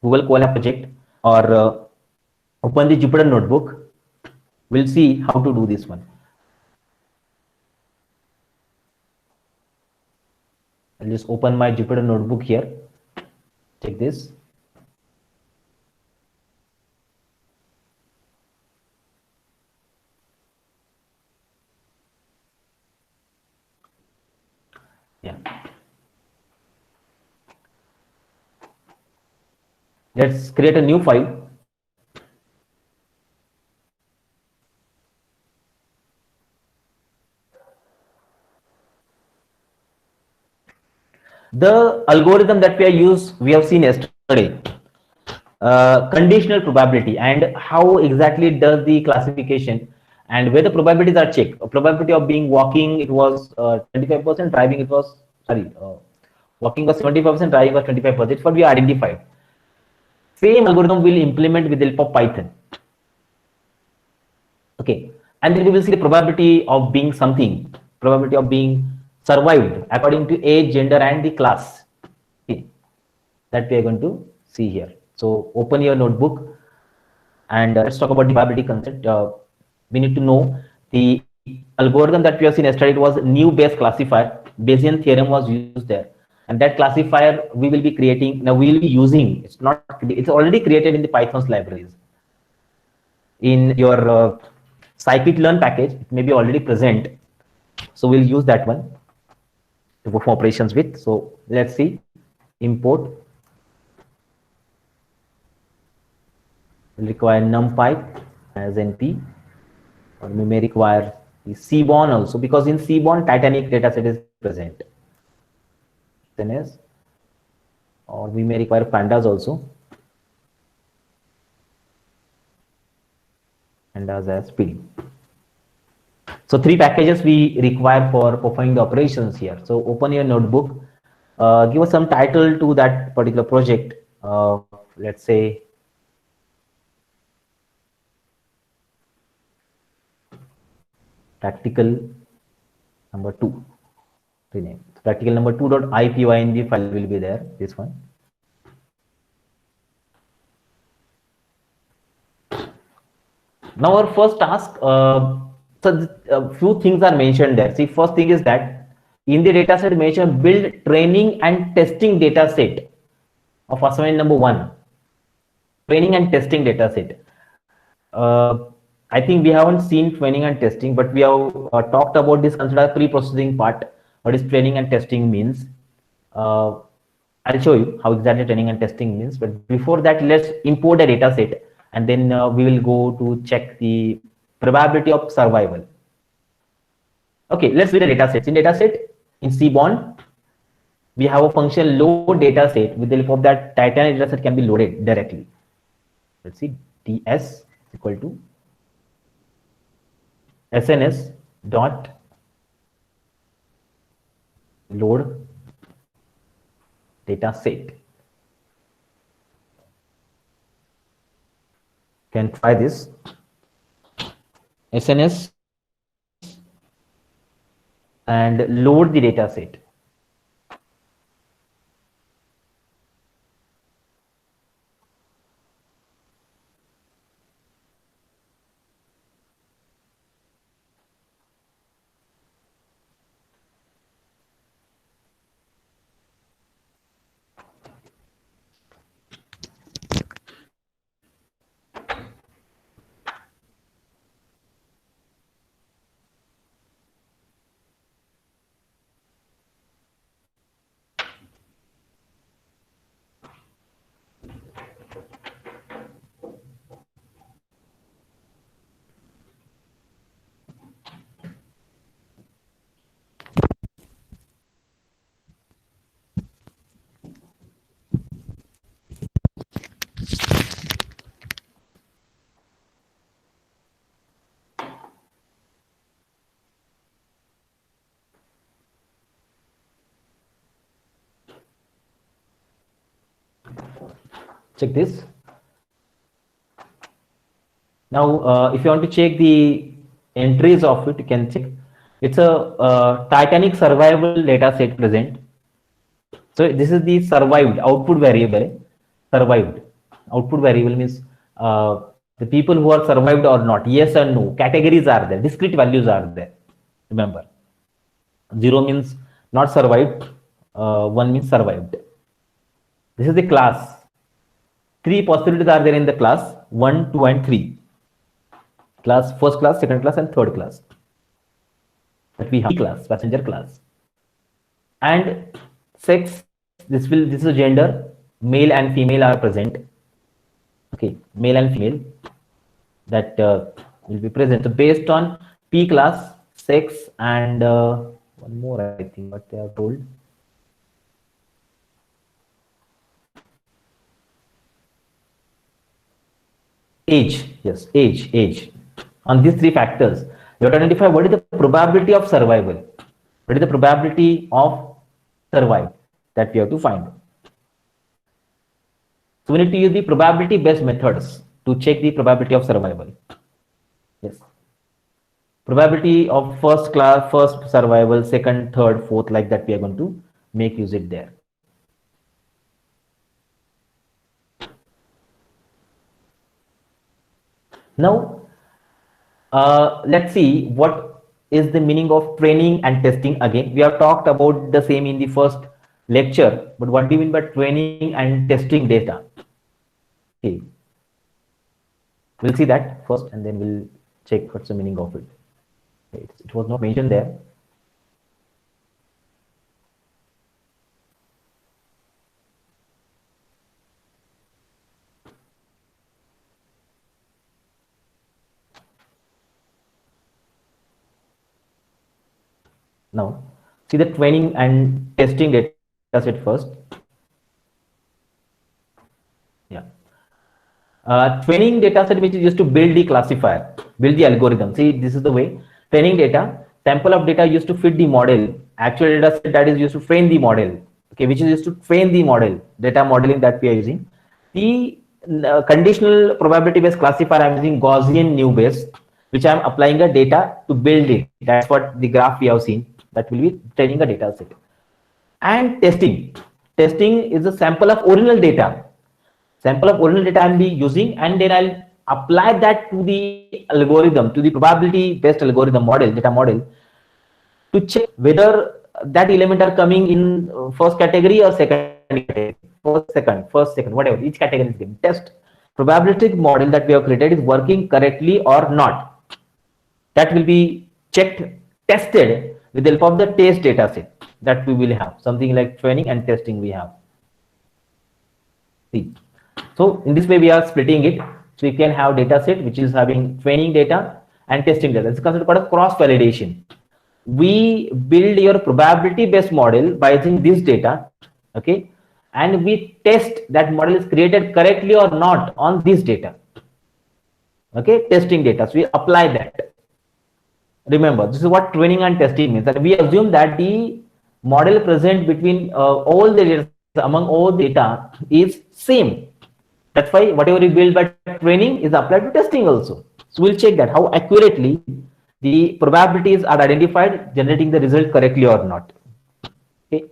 project, or open the Jupyter notebook. We'll see how to do this one. I'll just open my Jupyter notebook here. Check this. Yeah. Let's create a new file. The algorithm that we have seen yesterday, conditional probability, and how exactly it does the classification, and where the probabilities are checked. Probability of being walking, it was 25%, driving it was, sorry, walking was 75%, driving was 25%. It's what we identified. Same algorithm will implement with the help of Python. Okay, and then we will see the probability of being something, probability of being survived according to age, gender, and the class. Okay, that we are going to see here. So open your notebook and let's talk about the probability concept. We need to know the algorithm that we have seen yesterday. It was new Bayes classifier. Bayesian theorem was used there, and that classifier we will be creating now. We will be using. It's already created in the Python's libraries. In your scikit-learn package, it may be already present. So we'll use that one to perform operations with. So let's see, import. We'll require numpy as np, or we may require the Seaborn also, because in Seaborn Titanic dataset is present. Or we may require pandas also. and as PD. So three packages we require for performing the operations here. So open your notebook, give us some title to that particular project. Let's say practical number 2. Rename practical number 2.ipyng file will be there. This one. Now our first task. So a few things are mentioned there. See, first thing is that in the dataset mentioned build training and testing data set of assignment number 1. Training and testing data set. I think we haven't seen training and testing, but we have talked about this consider pre-processing part. What is training and testing means? I'll show you how exactly training and testing means. But before that, let's import a data set, and then we will go to check the probability of survival. Okay, let's read the data set. In data set, in Seaborn, we have a function load data set. With the help of that, Titanic data set can be loaded directly. Let's see, ts is equal to SNS dot load data set. Can try this. SNS and load the data set. Check this. Now, if you want to check the entries of it, you can check. It's a Titanic survival data set present. So this is the survived output variable. Survived output variable means the people who are survived or not. Yes or no. Categories are there. Discrete values are there. Remember, 0 means not survived. 1 means survived. This is the class. 3 possibilities are there in the class: 1, 2, and 3. Class, first class, second class, and third class. That we have class, passenger class. And sex, this is a gender, male and female are present. Okay, male and female that will be present. So based on P class, sex, and one more, I think what they are told. Age, yes, age. On these 3 factors, you have to identify what is the probability of survival. What is the probability of survive that we have to find. So we need to use the probability based methods to check the probability of survival. Yes. Probability of first class, first survival, second, third, fourth, like that we are going to make use it there. Now, let's see what is the meaning of training and testing. Again, we have talked about the same in the first lecture, but what do you mean by training and testing data? Okay, we'll see that first, and then we'll check what's the meaning of it. It was not mentioned there. Now, see the training and testing data set first. Yeah. Training data set which is used to build the classifier, build the algorithm. See, this is the way. Training data, sample of data used to fit the model. Actual data set that is used to train the model. Okay, which is used to train the model, data modeling that we are using. The conditional probability based classifier, I'm using Gaussian new base, which I'm applying a data to build it. That's what the graph we have seen. That will be training a data set. And testing. Testing is a sample of original data. Sample of original data I'll be using, and then I'll apply that to the algorithm, to the probability based algorithm model, data model, to check whether that element are coming in first category or second category, first, second, whatever, each category is given. Test. Probabilistic model that we have created is working correctly or not. That will be checked, tested with the help of the test data set that we will have. Something like training and testing we have. See. So in this way we are splitting it. So you can have data set which is having training data and testing data. It's considered called a cross validation. We build your probability based model by using this data, okay, and we test that model is created correctly or not on this data. Okay, testing data. So we apply that. Remember, this is what training and testing means. That we assume that the model present between all the data, among all data, is same. That's why whatever you build by training is applied to testing also. So we'll check that how accurately the probabilities are identified, generating the result correctly or not. Okay,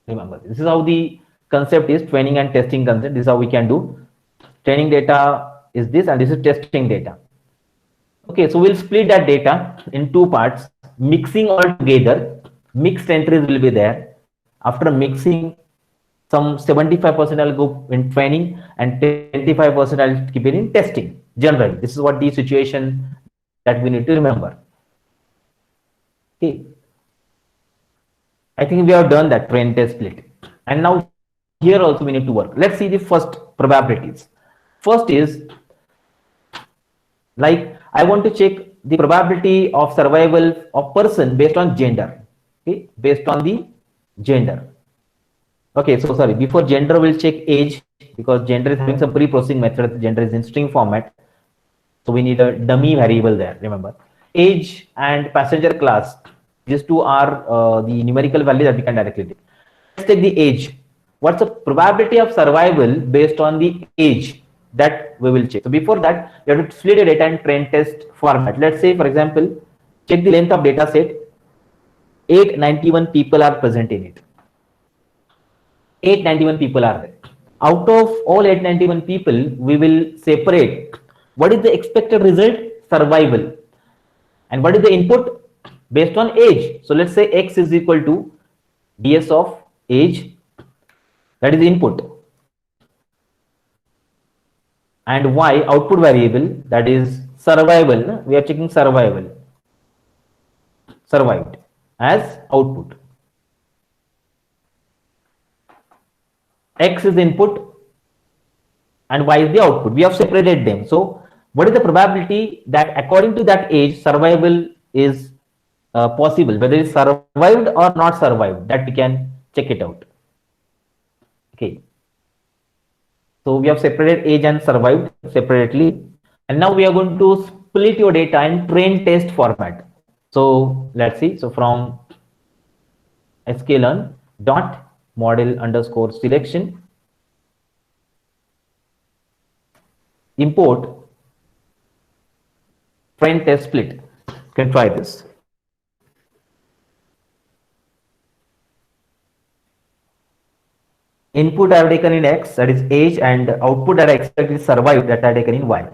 remember this is how the concept is, training and testing concept. This is how we can do. Training data is this, and this is testing data. Okay, so we'll split that data in two parts, mixing all together. Mixed entries will be there. After mixing, some 75% I'll go in training and 25% I'll keep it in testing. Generally, this is what the situation that we need to remember. Okay, I think we have done that train test split, and now here also we need to work. Let's see the first probabilities. First is like I want to check the probability of survival of person based on gender. Okay, based on the gender. Okay, so sorry, before gender we'll check age, because gender is having some pre-processing method. Gender is in string format, so we need a dummy variable there. Remember, age and passenger class, these two are the numerical value that we can directly take. Let's take the age. What's the probability of survival based on the age? That we will check. So before that, we have to split the data and train test format. Let's say, for example, check the length of data set. 891 people are present in it. 891 people are there. Out of all 891 people, we will separate what is the expected result, survival, and what is the input based on age. So let's say X is equal to DS of age, that is the input, and Y output variable, that is survival. We are checking survival, survived, as output. X is the input and Y is the output. We have separated them. So what is the probability that according to that age survival is possible, whether it's survived or not survived, that we can check it out. Okay, so we have separated age and survived separately, and now we are going to split your data in train test format. So let's see. So from sklearn dot model underscore selection, import train test split. You can try this. Input I have taken in X, that is age, and output that I expect is survived, that I have taken in Y.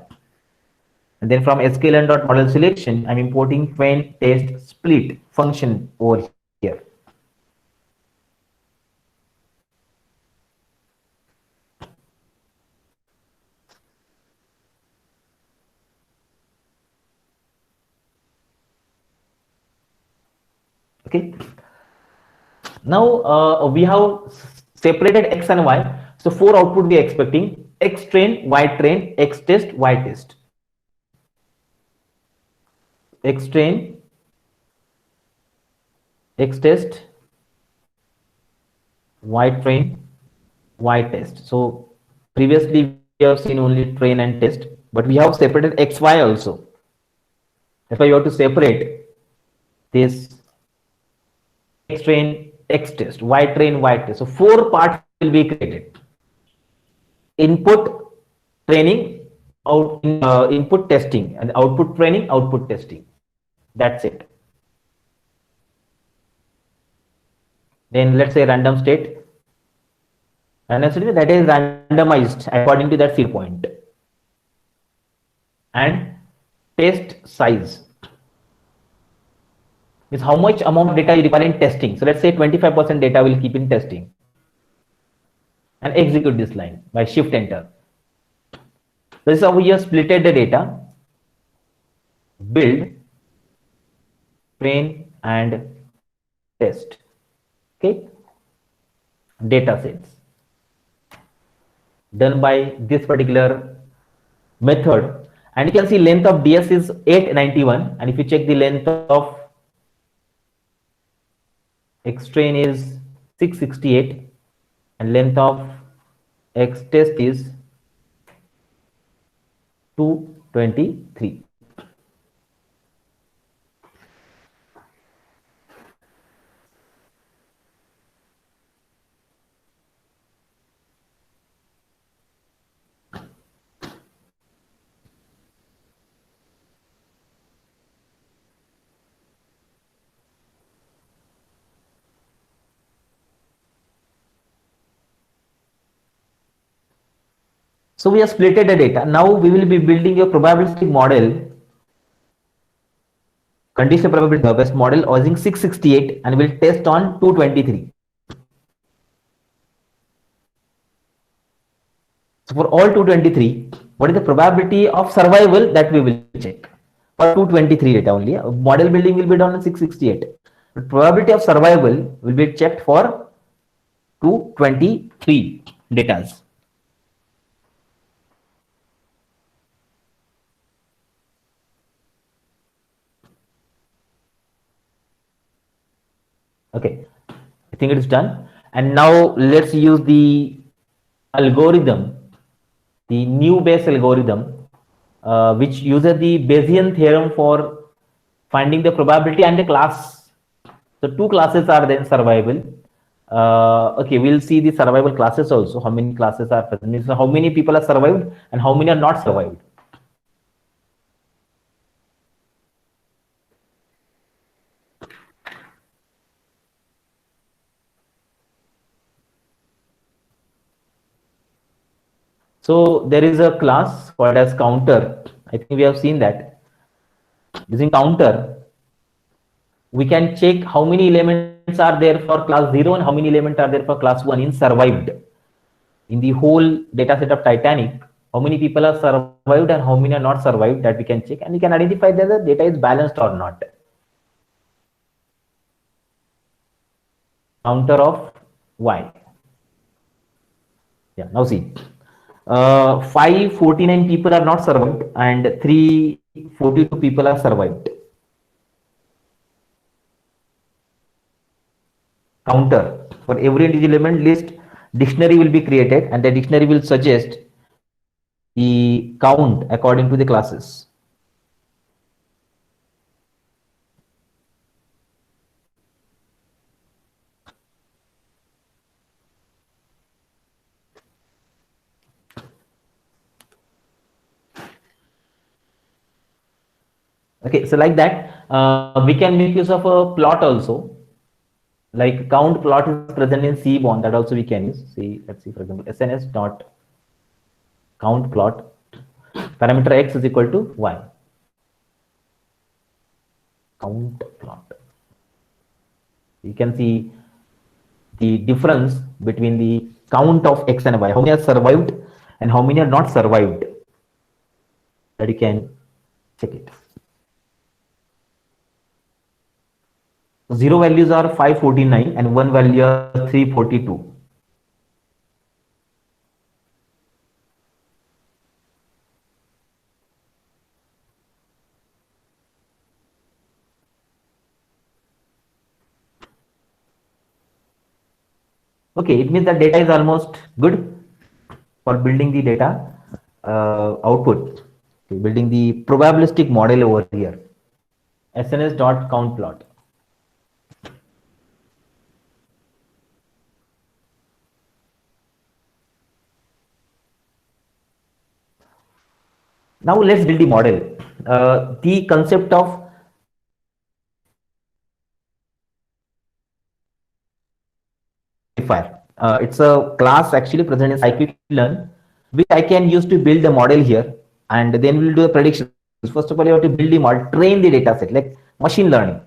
And then from sklearn.model selection, I'm importing train test split function over here. Okay. Now we have separated X and Y. So 4 output we are expecting: X train, Y train, X test, Y test. X train, X test, Y train, Y test. So previously we have seen only train and test, but we have separated XY also. That's why you have to separate this X train, X test, Y train, Y test. So four parts will be created. Input training, input testing, and output training, output testing. That's it. Then let's say random state. Random state that is randomized according to that field point. And test size is how much amount of data you require in testing. So let's say 25% data will keep in testing. And execute this line by shift enter. This is how we have splitted the data, build, train, and test. Okay, data sets done by this particular method, and you can see length of DS is 891, and if you check the length of X train is 668, and length of X test is 223. So we have splitted the data. Now we will be building a probabilistic model, conditional probability based model using 668, and we'll test on 223. So for all 223, what is the probability of survival that we will check? For 223 data only. Model building will be done on 668. But probability of survival will be checked for 223 data. Okay, I think it is done. And now let's use the algorithm, the new Bayes algorithm, which uses the Bayesian theorem for finding the probability and the class. So two classes are then survival. Okay, we'll see the survival classes also. How many classes are present? So how many people are survived and how many are not survived? So there is a class called as counter. I think we have seen that. Using counter, we can check how many elements are there for class 0 and how many elements are there for class 1 in survived. In the whole data set of Titanic, how many people are survived and how many are not survived, that we can check, and we can identify whether the data is balanced or not. Counter of Y. Yeah, now see. 549 people are not survived and 342 people are survived. Counter. For every individual element list, dictionary will be created and the dictionary will suggest the count according to the classes. Okay, so like that, we can make use of a plot also. Like count plot is present in Seaborn, that also we can use. See, let's see, for example, SNS dot count plot, parameter X is equal to Y. Count plot. You can see the difference between the count of X and Y, how many are survived and how many are not survived. That you can check it. 0 values are 549 and 1 value are 342. Okay, it means that data is almost good for building the data. output. Okay, building the probabilistic model over here. SNS dot count plot. Now let's build the model. The concept of classifier. It's a class actually present in scikit-learn, which I can use to build a model here, and then we'll do the predictions. First of all, you have to build the model, train the data set, like machine learning.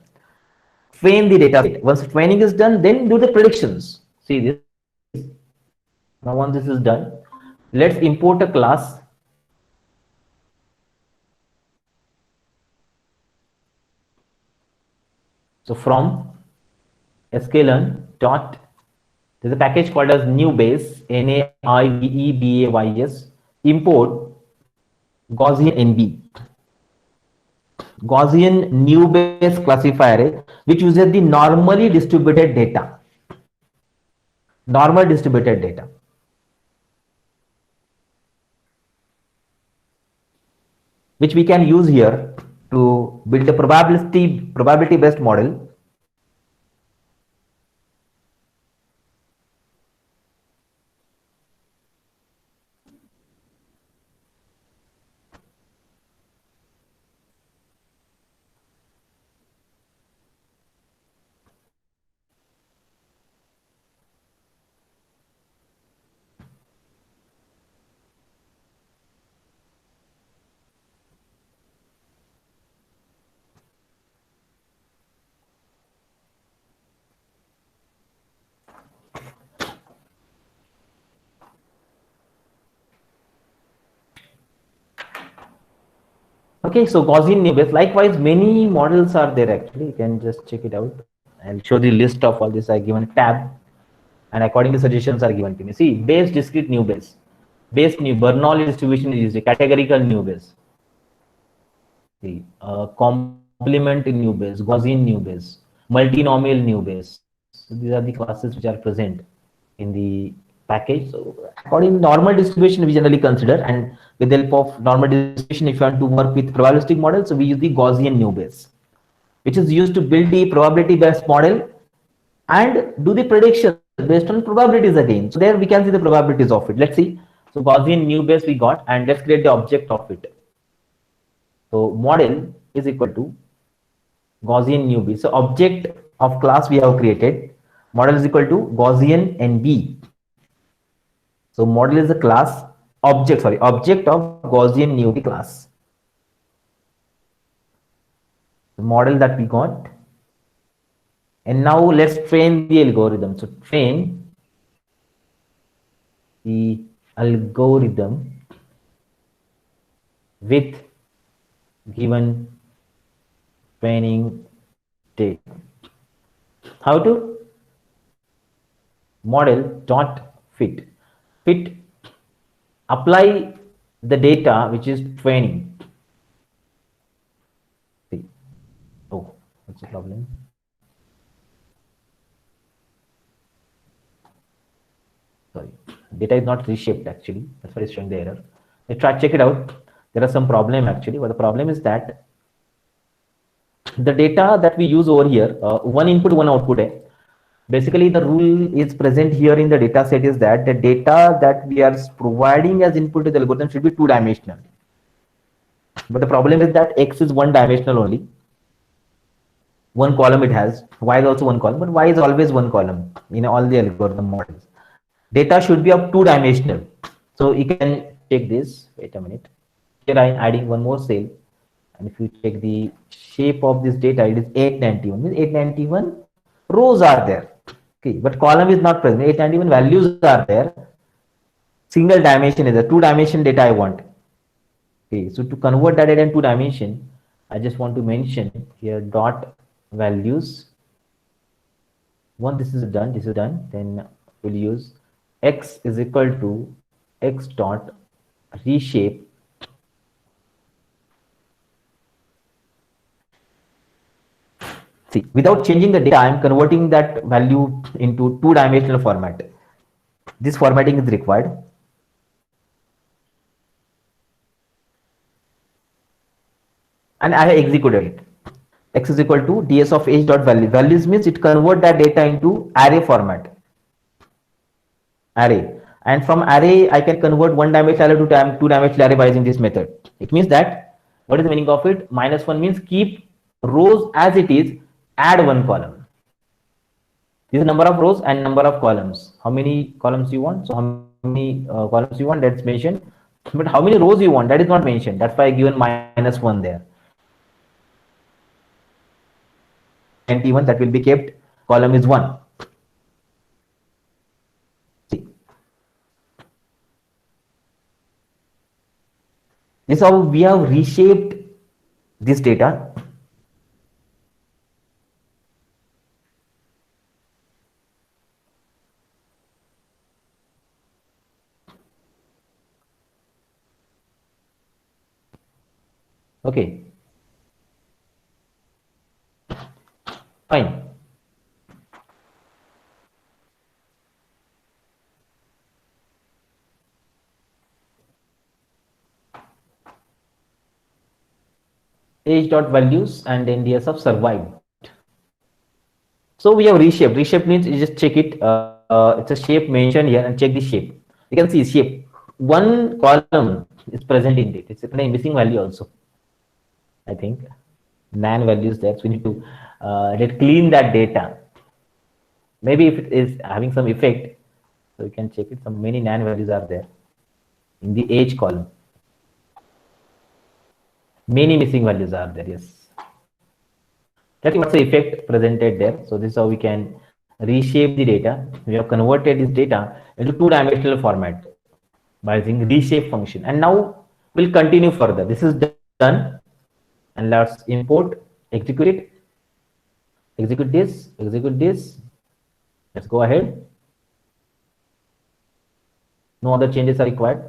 Train the data set. Once training is done, then do the predictions. See this. Now once this is done, let's import a class. So from sklearn dot, there's a package called as Naivebayes, Naivebayes, import Gaussian NB. Gaussian Naivebayes classifier, which uses the normally distributed data. Normal distributed data. Which we can use here to build a probability based model. Okay, so Gaussian Naivebayes. Likewise, many models are there actually. You can just check it out. I'll show the list of all this. I given a tab, and accordingly suggestions are given to me. See, Bayes discrete Naivebayes, Bayes new Bernoulli distribution is used, categorical Naivebayes. See, complement Naivebayes, Gaussian Naivebayes, multinomial Naivebayes. So these are the classes which are present in the package. So according to normal distribution, we generally consider, and with the help of normal distribution, if you want to work with probabilistic models, so we use the Gaussian Naivebayes, which is used to build the probability based model and do the prediction based on probabilities again. So there we can see the probabilities of it. Let's see. So Gaussian Naivebayes we got, and let's create the object of it. So model is equal to Gaussian Naivebayes. So object of class we have created. Model is equal to Gaussian NB. So model is a class object of Gaussian Naivebayes class. The model that we got. And now let's train the algorithm. So train the algorithm with given training data. How to? Model dot fit. Fit, apply the data which is training. See. Oh, what's the problem? Sorry, data is not reshaped actually. That's why it's showing the error. Let's try check it out. There are some problem actually, but the problem is that the data that we use over here, one input, one output. Basically, the rule is present here in the data set is that the data that we are providing as input to the algorithm should be two-dimensional. But the problem is that X is one-dimensional only. One column it has, Y is also one column, but Y is always one column in all the algorithm models. Data should be of two-dimensional. So you can check this. Wait a minute. Here I am adding one more cell. And if you check the shape of this data, it is 891. Means 891 rows are there. Okay, but column is not present. 891 values are there. Single dimension is a two-dimension data I want. Okay, so to convert that data in two-dimension, I just want to mention here dot values. Once this is done, then we'll use X is equal to X dot reshape without changing the data, I'm converting that value into two-dimensional format. This formatting is required. and I have executed it. X is equal to ds of age dot value. Values means it convert that data into array format. Array. And from array, I can convert one dimensional array to two dimensional array by using this method. It means that, what is the meaning of it? -1 means keep rows as it is, add one column. This is number of rows and number of columns. How many columns you want? So how many columns you want, that's mentioned. But how many rows you want, that is not mentioned. That's why I given -1 there. 91, that will be kept. Column is 1. See. This is how we have reshaped this data. Okay. Fine. Age dot values and NDS of survived. So we have reshaped. Reshape means you just check it. It's a shape mentioned here and check the shape. You can see shape. One column is present in it. It's a missing value also. I think nan values there. So we need to let clean that data. Maybe if it is having some effect, so you can check it. Some many nan values are there in the age column. Many missing values are there. Yes. That's what's the effect presented there. So this is how we can reshape the data. We have converted this data into two-dimensional format by using reshape function. And now we'll continue further. This is done. And let's import, execute it. Execute this, execute this. Let's go ahead. No other changes are required.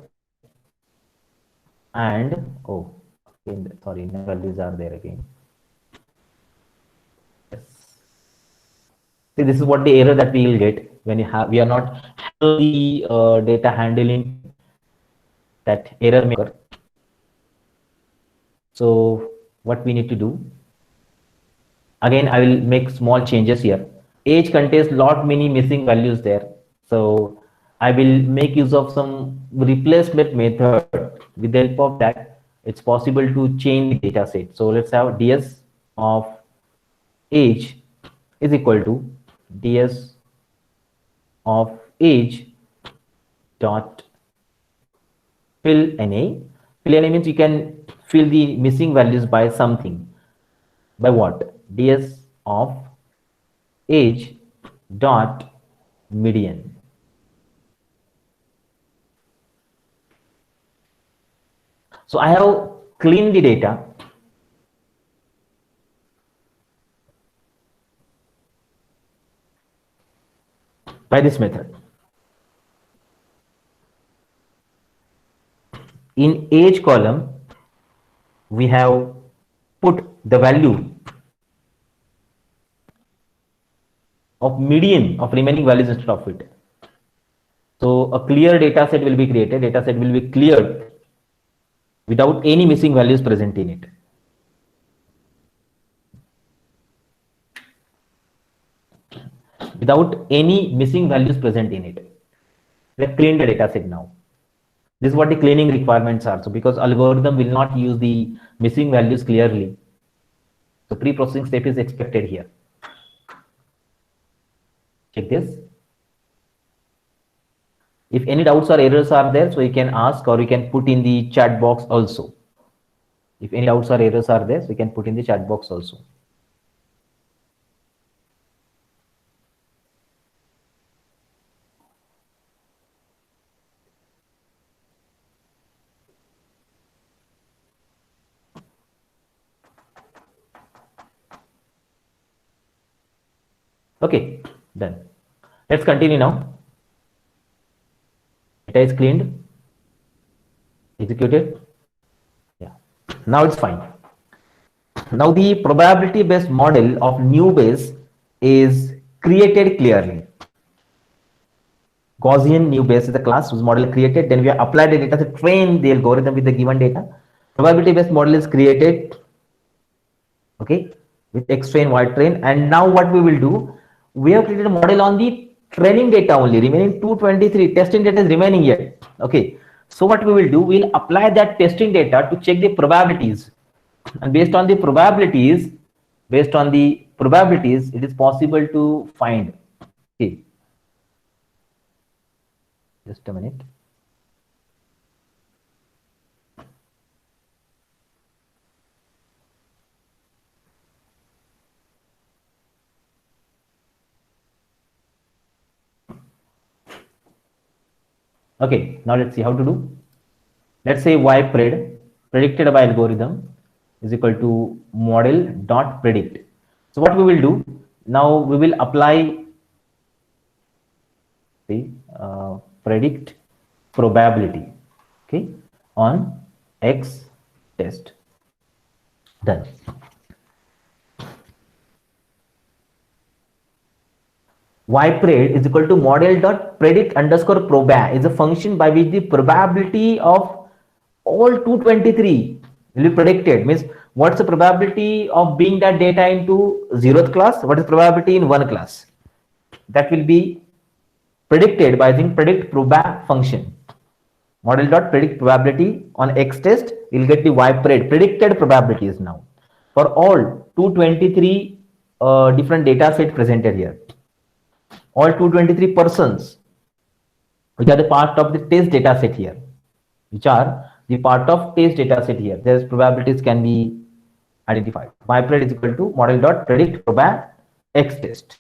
And sorry, values are there again. Yes. See, this is what the error that we will get when we are not handling the data handling, that error maker. So what we need to do, again I will make small changes here. Age contains many missing values there, so I will make use of some replacement method. With the help of that, it's possible to change the data set. So let's have ds of age is equal to ds of age dot fill na. Fill na means you can fill the missing values by something. By what? ds of age dot median. So I have cleaned the data. By this method. In age column, we have put the value of median of remaining values instead of it. So a clear data set will be created. Data set will be cleared without any missing values present in it. Without any missing values present in it. We have cleaned the data set now. This is what the cleaning requirements are. So because algorithm will not use the missing values clearly, so pre-processing step is expected here. Check this. If any doubts or errors are there, so you can ask, or you can put in the chat box also. If any doubts or errors are there, so you can put in the chat box also. Okay, done. Let's continue now. Data is cleaned, executed. Yeah, now it's fine. Now the probability based model of new base is created clearly. Gaussian new base is the class whose model is created. Then we have applied the data to train the algorithm with the given data. Probability based model is created. Okay, with X train, Y train. And now what we will do, we have created a model on the training data only, remaining 223 testing data is remaining yet. Okay, so what we will do, we'll apply that testing data to check the probabilities, and based on the probabilities, it is possible to find. Okay, just a minute. Okay, now let's see how to do. Let's say y predicted by algorithm is equal to model dot predict. So what we will do now, we will apply the predict probability, okay, on X test. Done. Ypred is equal to model dot predict underscore proba is a function by which the probability of all 223 will be predicted. Means what's the probability of being that data into 0th class? What is probability in 1 class? That will be predicted by using predict proba function. Model dot predict probability on X test, you'll get the Ypred predicted probabilities now for all 223 different data set presented here. All 223 persons which are the part of the test data set here, their probabilities can be identified. Ypred is equal to model dot predict proba X test,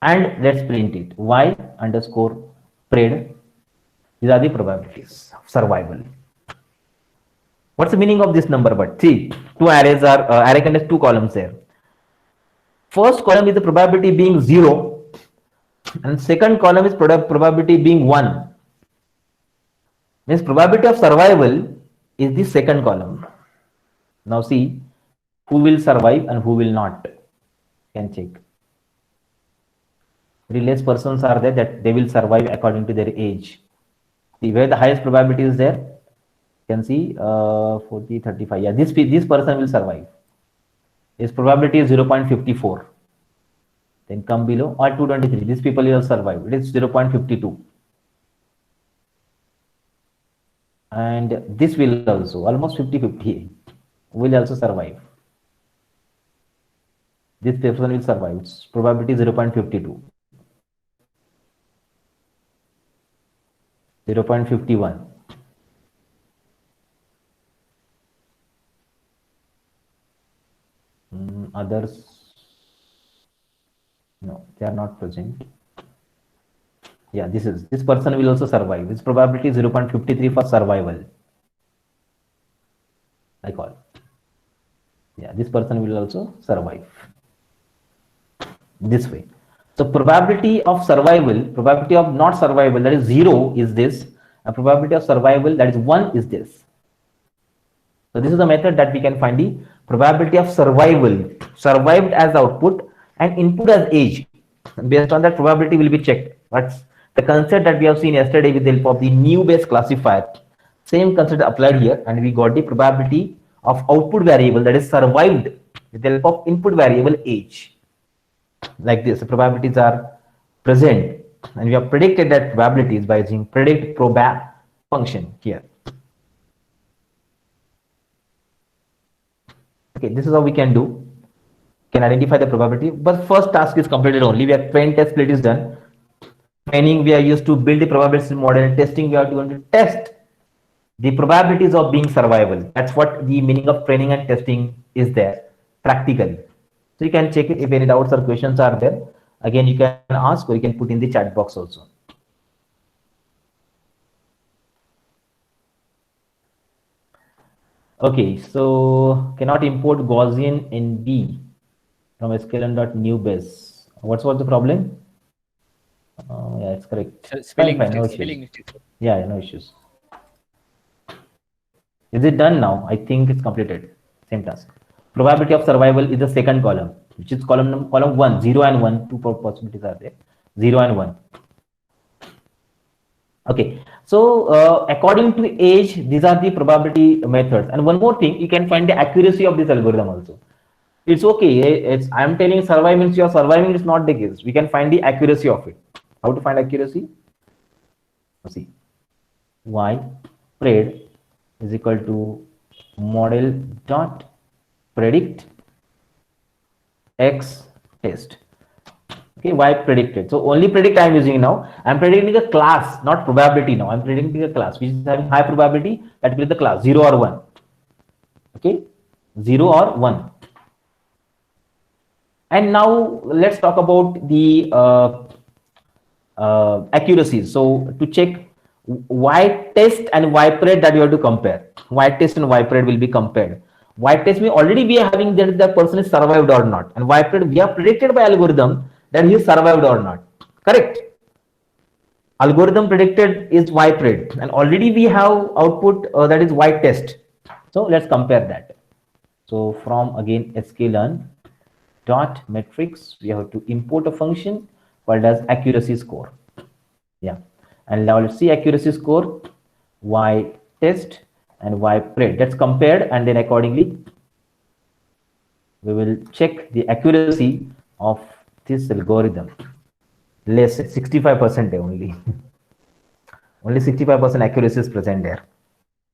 and let's print it y underscore pred. These are the probabilities of survival. What's the meaning of this number? But see, two arrays are array contains two columns there. First column is the probability being 0, and second column is probability being 1. Means probability of survival is the second column. Now see who will survive and who will not. Can check. Very less persons are there that they will survive according to their age. See where the highest probability is there. You can see 40, 35. Yeah, this person will survive. His probability is 0.54. Then come below, or 223. These people will survive. It is 0.52. And this will also almost 50-50 will also survive. This person will survive. Its probability 0.52. 0.51. Others, no, they are not present. Yeah, this person will also survive. Its probability is 0.53 for survival. I call. Yeah, this person will also survive. This way. So probability of survival, probability of not survival, that is 0 is this, and probability of survival, that is 1 is this. So this is the method that we can find the probability of survival, survived as output and input as age. Based on that, probability will be checked. That's the concept that we have seen yesterday with the help of the new base classifier. Same concept applied here, and we got the probability of output variable that is survived with the help of input variable age. Like this, the probabilities are present, and we have predicted that probabilities by using predict proba function here. Okay, this is how we can do. Can identify the probability, but first task is completed only. We have train test split is done. Training we are used to build the probability model. Testing we are going to test the probabilities of being survival. That's what the meaning of training and testing is there practically. So you can check it if any doubts or questions are there. Again, you can ask or you can put in the chat box also. Okay, so cannot import Gaussian in B from sklearn.newbase. What's the problem? Yeah, it's correct. So spelling fine, no spelling issues. Yeah, no issues. Is it done now? I think it's completed. Same task. Probability of survival is the second column, which is column 1, 0 and 1. Two possibilities are there. 0 and 1. Okay, so according to age, these are the probability methods. And one more thing, you can find the accuracy of this algorithm also. It's okay. It's I'm telling survive means you're surviving. It's not the case. We can find the accuracy of it. How to find accuracy? See, y pred is equal to model dot predict x test. Okay, y predicted. So only predict I'm using now. I'm predicting a class, not probability now. I'm predicting a class which is having high probability. That will be the class 0 or 1. Okay, 0 or 1. And now let's talk about the accuracies. So to check y test and y pred, that you have to compare. Y test and y pred will be compared. Y test may already be having that the person is survived or not, and y pred we have predicted by algorithm that he is survived or not. Correct. Algorithm predicted is y pred, and already we have output that is y test. So let's compare that. So from again sklearn dot metrics, we have to import a function called as accuracy score. Yeah, and now let's see accuracy score y test and y pred. That's compared, and then accordingly we will check the accuracy of this algorithm. Less 65% only. Only 65% accuracy is present there.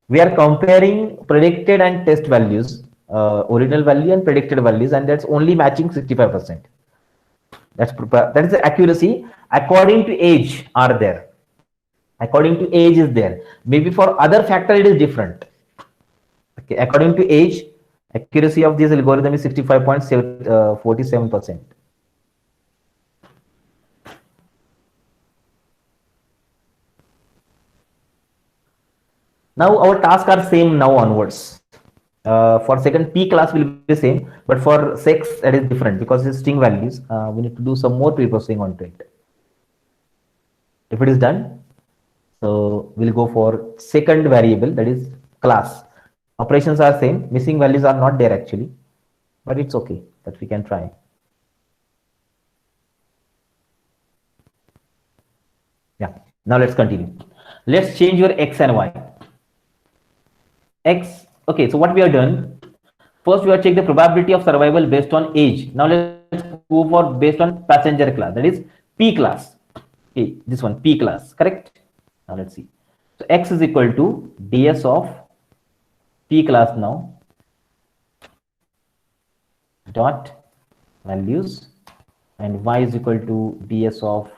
We are comparing predicted and test values, original value and predicted values, and that's only matching 65%. That is the accuracy. According to age are there. According to age is there. Maybe for other factor it is different. Okay, according to age, accuracy of this algorithm is 65.47%. Now our tasks are same now onwards. For second P class will be the same, but for sex that is different because it's string values. We need to do some more pre-processing onto it. If it is done, so we'll go for second variable, that is class. Operations are same, missing values are not there actually, but it's okay that we can try. Yeah, now let's continue. Let's change your x and y. X, okay, so what we have done, first we have checked the probability of survival based on age. Now let's go for based on passenger class, that is P class. Okay, this one P class, correct? Now let's see. So x is equal to ds of P class now dot values, and y is equal to ds of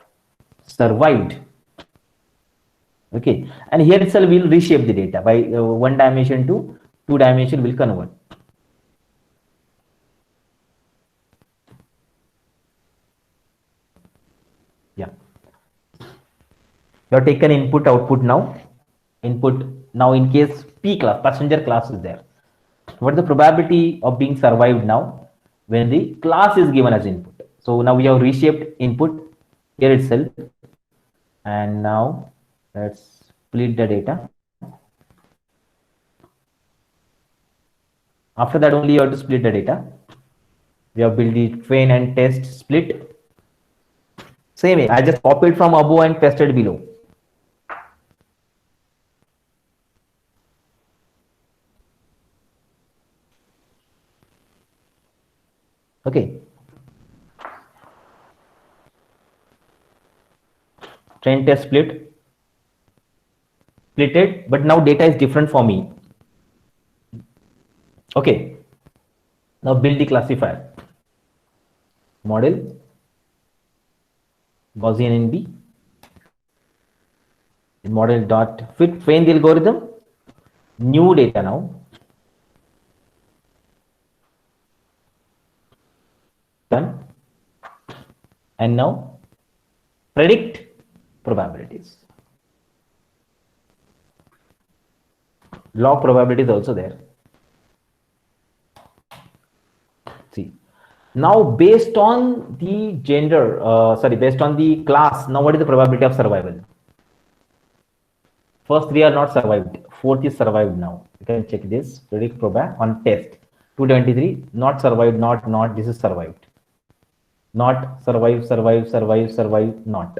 survived. Okay, and here itself will reshape the data by 1 dimension to 2 dimension will convert. Yeah, you have taken input output now. Input now in case P class passenger class is there. What is the probability of being survived now when the class is given as input? So now we have reshaped input here itself, and now let's split the data. After that only you have to split the data. We have built the train and test split. Same way, I just copied from above and pasted below. Okay. Train test splitted, but now data is different for me. Okay. Now build the classifier. Model Gaussian NB. Model dot fit train the algorithm. New data now. Done. And now predict probabilities. Log probability is also there. See, now based on the gender, based on the class, now what is the probability of survival? First three are not survived, fourth is survived now. You can check this, predict proba on test. 223, not survived, not, this is survived. Not survive, not.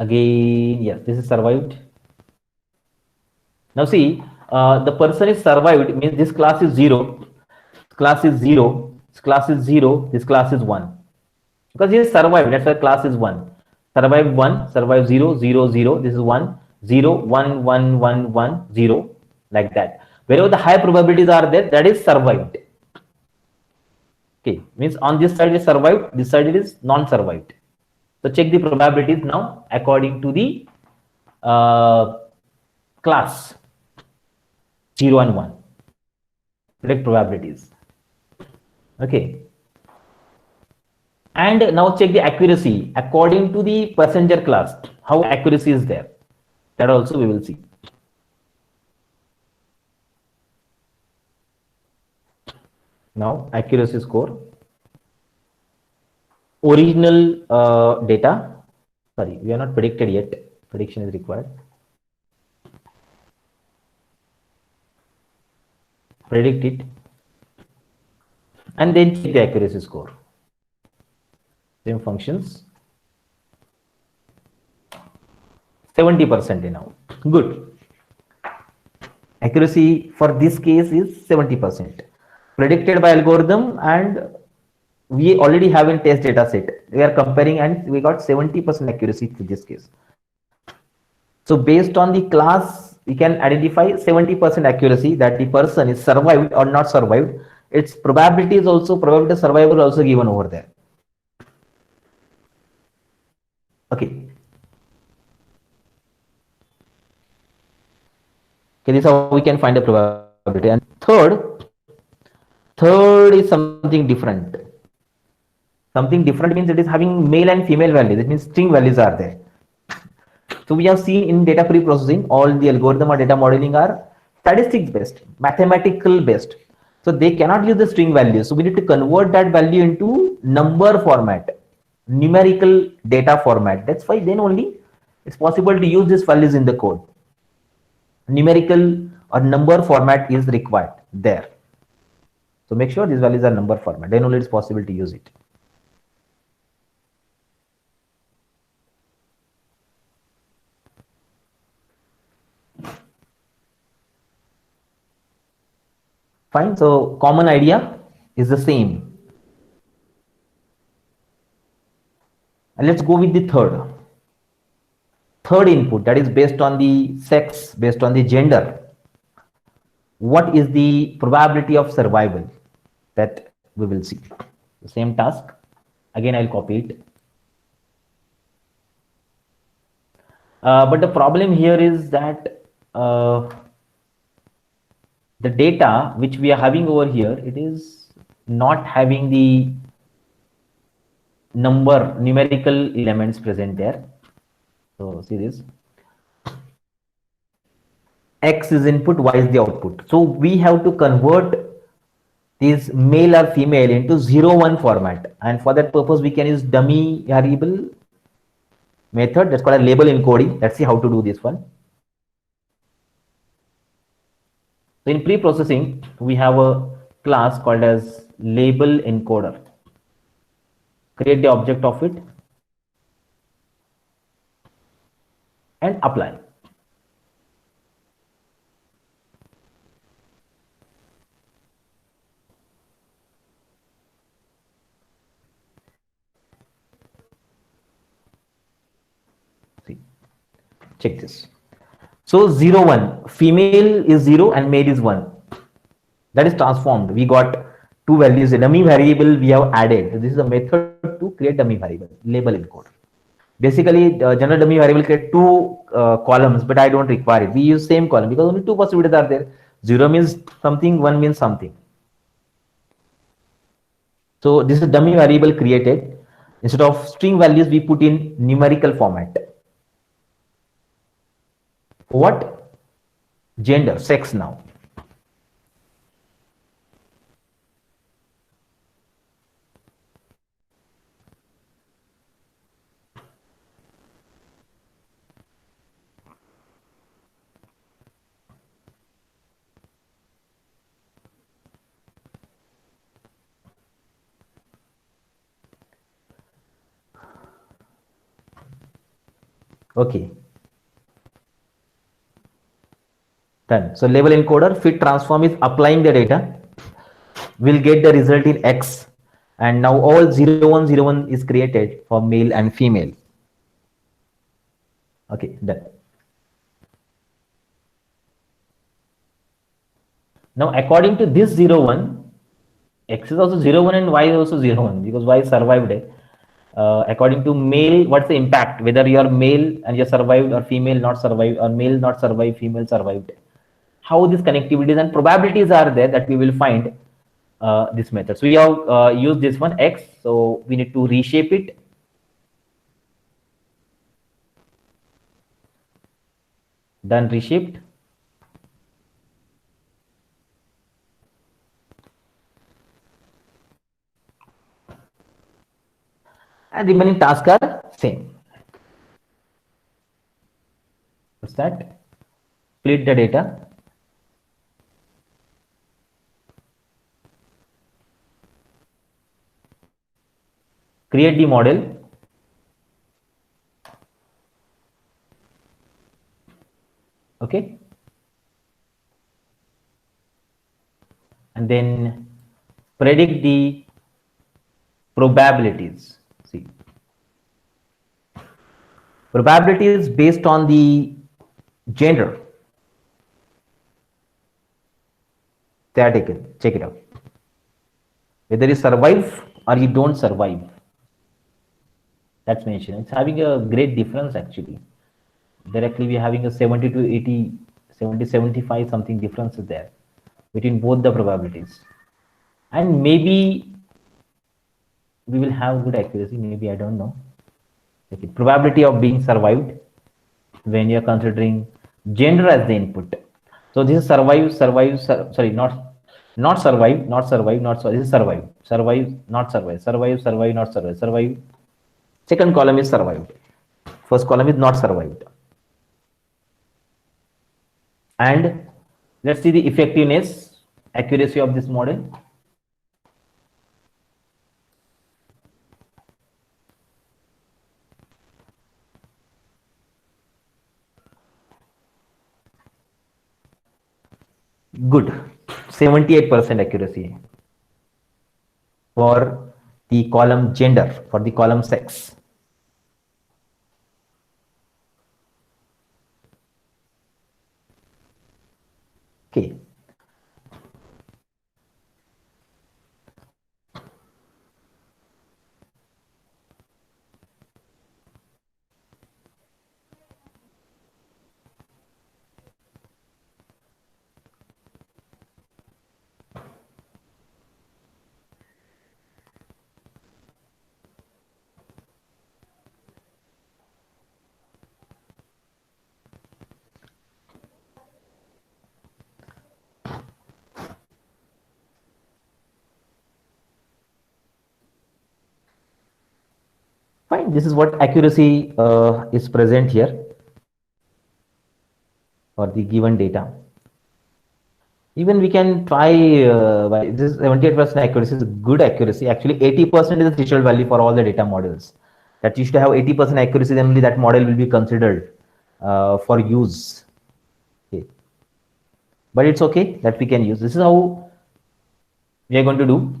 Again, yes, this is survived. Now see, the person is survived means this class is 0, class is 0, this class is 0, this class is 1. Because he is survived, that's why class is 1. Survive 1, survive 0, 0, 0, this is 1, 0, 1, 1, 1, 1, 0, like that. Wherever the high probabilities are there, that is survived. Okay, means on this side is survived, this side it is non-survived. So check the probabilities now according to the class 0 and 1. Predict probabilities. Okay. And now check the accuracy according to the passenger class. How accuracy is there? That also we will see. Now accuracy score. Original data. Sorry, we are not predicted yet. Prediction is required. Predict it. And then check the accuracy score. Same functions. 70% now. Good. Accuracy for this case is 70%. Predicted by algorithm, and we already have in test data set. We are comparing and we got 70% accuracy to this case. So based on the class, we can identify 70% accuracy that the person is survived or not survived. Its probability is also, probability of survival also given over there. Okay. Okay, this is how we can find a probability. And third is something different. Something different means it is having male and female values. It means string values are there. So we have seen in data pre-processing, all the algorithm or data modeling are statistics based, mathematical based. So they cannot use the string values. So we need to convert that value into number format, numerical data format. That's why then only it's possible to use these values in the code. Numerical or number format is required there. So make sure these values are number format. Then only it's possible to use it. Fine. So common idea is the same. And let's go with the third input, that is based on the sex, based on the gender. What is the probability of survival? That we will see. The same task. Again, I'll copy it. But the problem here is that the data which we are having over here, it is not having the numerical elements present there. So see this. X is input, Y is the output. So we have to convert these male or female into 0, 1 format. And for that purpose, we can use dummy variable method. That's called a label encoding. Let's see how to do this one. So in pre-processing, we have a class called as label encoder. Create the object of it and apply. See, check this. So 0, 1, female is 0 and male is 1. That is transformed. We got two values. A dummy variable we have added. This is a method to create dummy variable, label encoder. Basically, general dummy variable create two columns, but I don't require it. We use same column because only two possibilities are there. 0 means something, 1 means something. So this is dummy variable created. Instead of string values, we put in numerical format. What? Gender, sex now. Okay, done. So label encoder fit transform is applying the data, will get the result in X, and now all 0101 is created for male and female. Okay, done. Now according to this 01, X is also 01 and Y is also 01 because Y survived. According to male, what's the impact? Whether you are male and you survived, or female not survived, or male not survived, female survived. How these connectivities and probabilities are there that we will find this method. So we have used this one X. So we need to reshape it. Done, reshaped. And remaining tasks are same. What's that? Split the data. Create the model. Okay. And then predict the probabilities. See, probability is based on the gender. Check it out. Whether you survive or you don't survive. That's mentioned. It's having a great difference actually. Directly we're having a 70 to 80, 70, 75 something difference is there between both the probabilities. And maybe we will have good accuracy, maybe, I don't know. Okay. Probability of being survived when you're considering gender as the input. So this is survive, sorry, not survive, not survive, not survive. This is survive, survive, not survive, survive, survive, not survive, survive. Second column is survived. First column is not survived. And let's see the effectiveness, accuracy of this model. Good, 78% accuracy for the column gender, for the column sex. Okay. Fine, this is what accuracy is present here for the given data. Even we can try, this 78% accuracy is good accuracy. Actually, 80% is the threshold value for all the data models. That used to have 80% accuracy, then only that model will be considered for use. Okay. But it's okay that we can use. This is how we are going to do.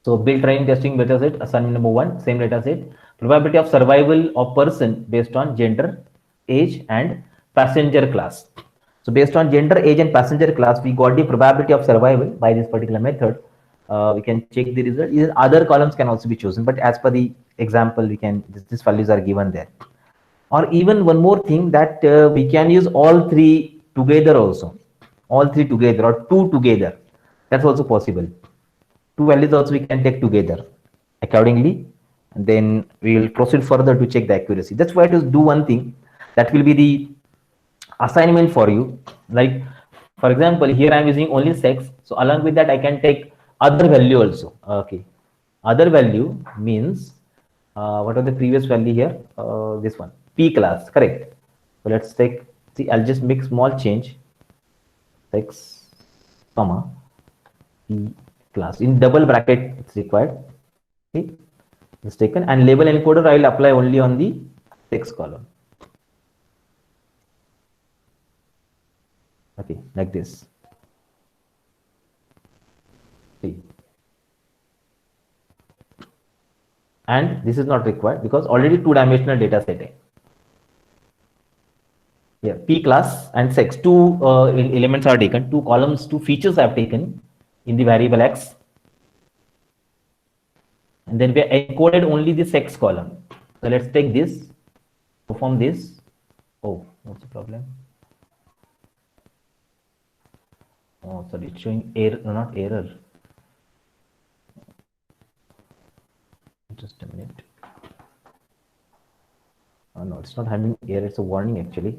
So build training testing data set, assignment number 1, same data set. Probability of survival of person based on gender, age, and passenger class. So based on gender, age, and passenger class, we got the probability of survival by this particular method. We can check the result. Even other columns can also be chosen, but as per the example, we can, these values are given there. Or even one more thing, that we can use all three together also. All three together or two together. That's also possible. Two values also we can take together accordingly, and then we will proceed further to check the accuracy. That's why to do one thing, that will be the assignment for you. Like for example, here I am using only sex, so along with that I can take other value also. Okay, other value means what are the previous value here? This one, P class, correct? So let's take, see, I'll just make small change, sex comma P class, in double bracket it's required. Okay, it's taken, and label encoder I will apply only on the text column. Okay, like this. See. And this is not required because already two-dimensional data set है. Yeah, P class and sex. Two elements are taken, two columns, two features I have taken in the variable X. And then we have encoded only the sex column. So let's take this, perform this. Oh, what's the problem? Oh, sorry, it's showing error, no, not error. Just a minute. Oh, no, it's not having error, it's a warning actually.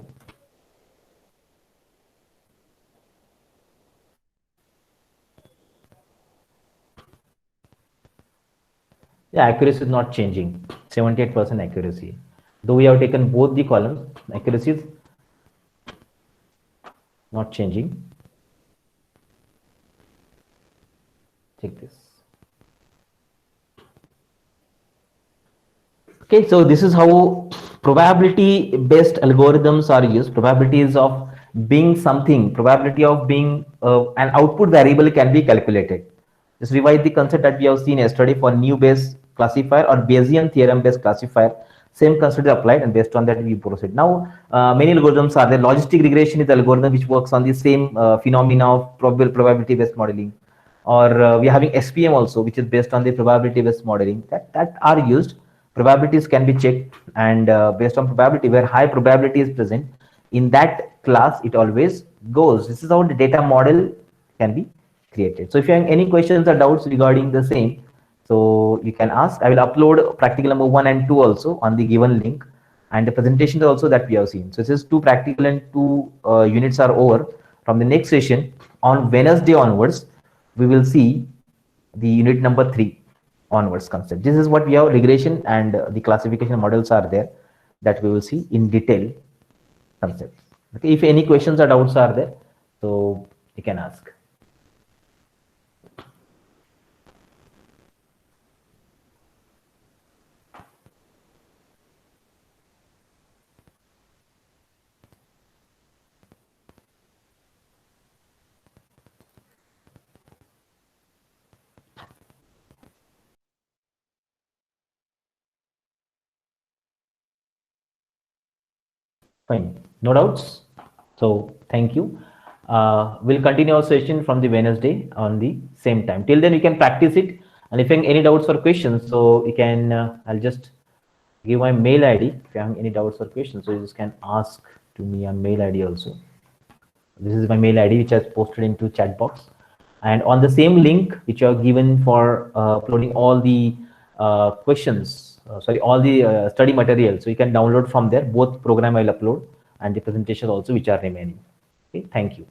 Yeah, accuracy is not changing, 78% accuracy. Though we have taken both the columns, accuracy is not changing. Check this. Okay, so this is how probability based algorithms are used. Probabilities of being something, probability of being an output variable can be calculated. Just revise the concept that we have seen yesterday for new Bayes classifier or Bayesian theorem based classifier. Same concept is applied, and based on that we proceed. Now, many algorithms are there. Logistic regression is the algorithm which works on the same phenomena of probability based modeling. Or we are having SPM also, which is based on the probability based modeling that are used. Probabilities can be checked, and based on probability, where high probability is present in that class, it always goes. This is how the data model can be created. So if you have any questions or doubts regarding the same, so you can ask. I will upload practical number 1 and 2 also on the given link, and the presentations also that we have seen. So this is 2 practical and 2 units are over. From the next session on Wednesday onwards, we will see the unit number 3 onwards concept. This is what we have. Regression and the classification models are there that we will see in detail concepts. Okay, if any questions or doubts are there, so you can ask. Fine, no doubts. So thank you. We'll continue our session from the Wednesday on the same time. Till then, you can practice it. And if you have any doubts or questions, so you can, I'll just give my mail ID. If you have any doubts or questions, so you just can ask to me on mail ID also. This is my mail ID, which I posted into chat box. And on the same link, which you are given for uploading all the questions, all the study material. So you can download from there, both program I'll upload and the presentation also, which are remaining. Okay, thank you.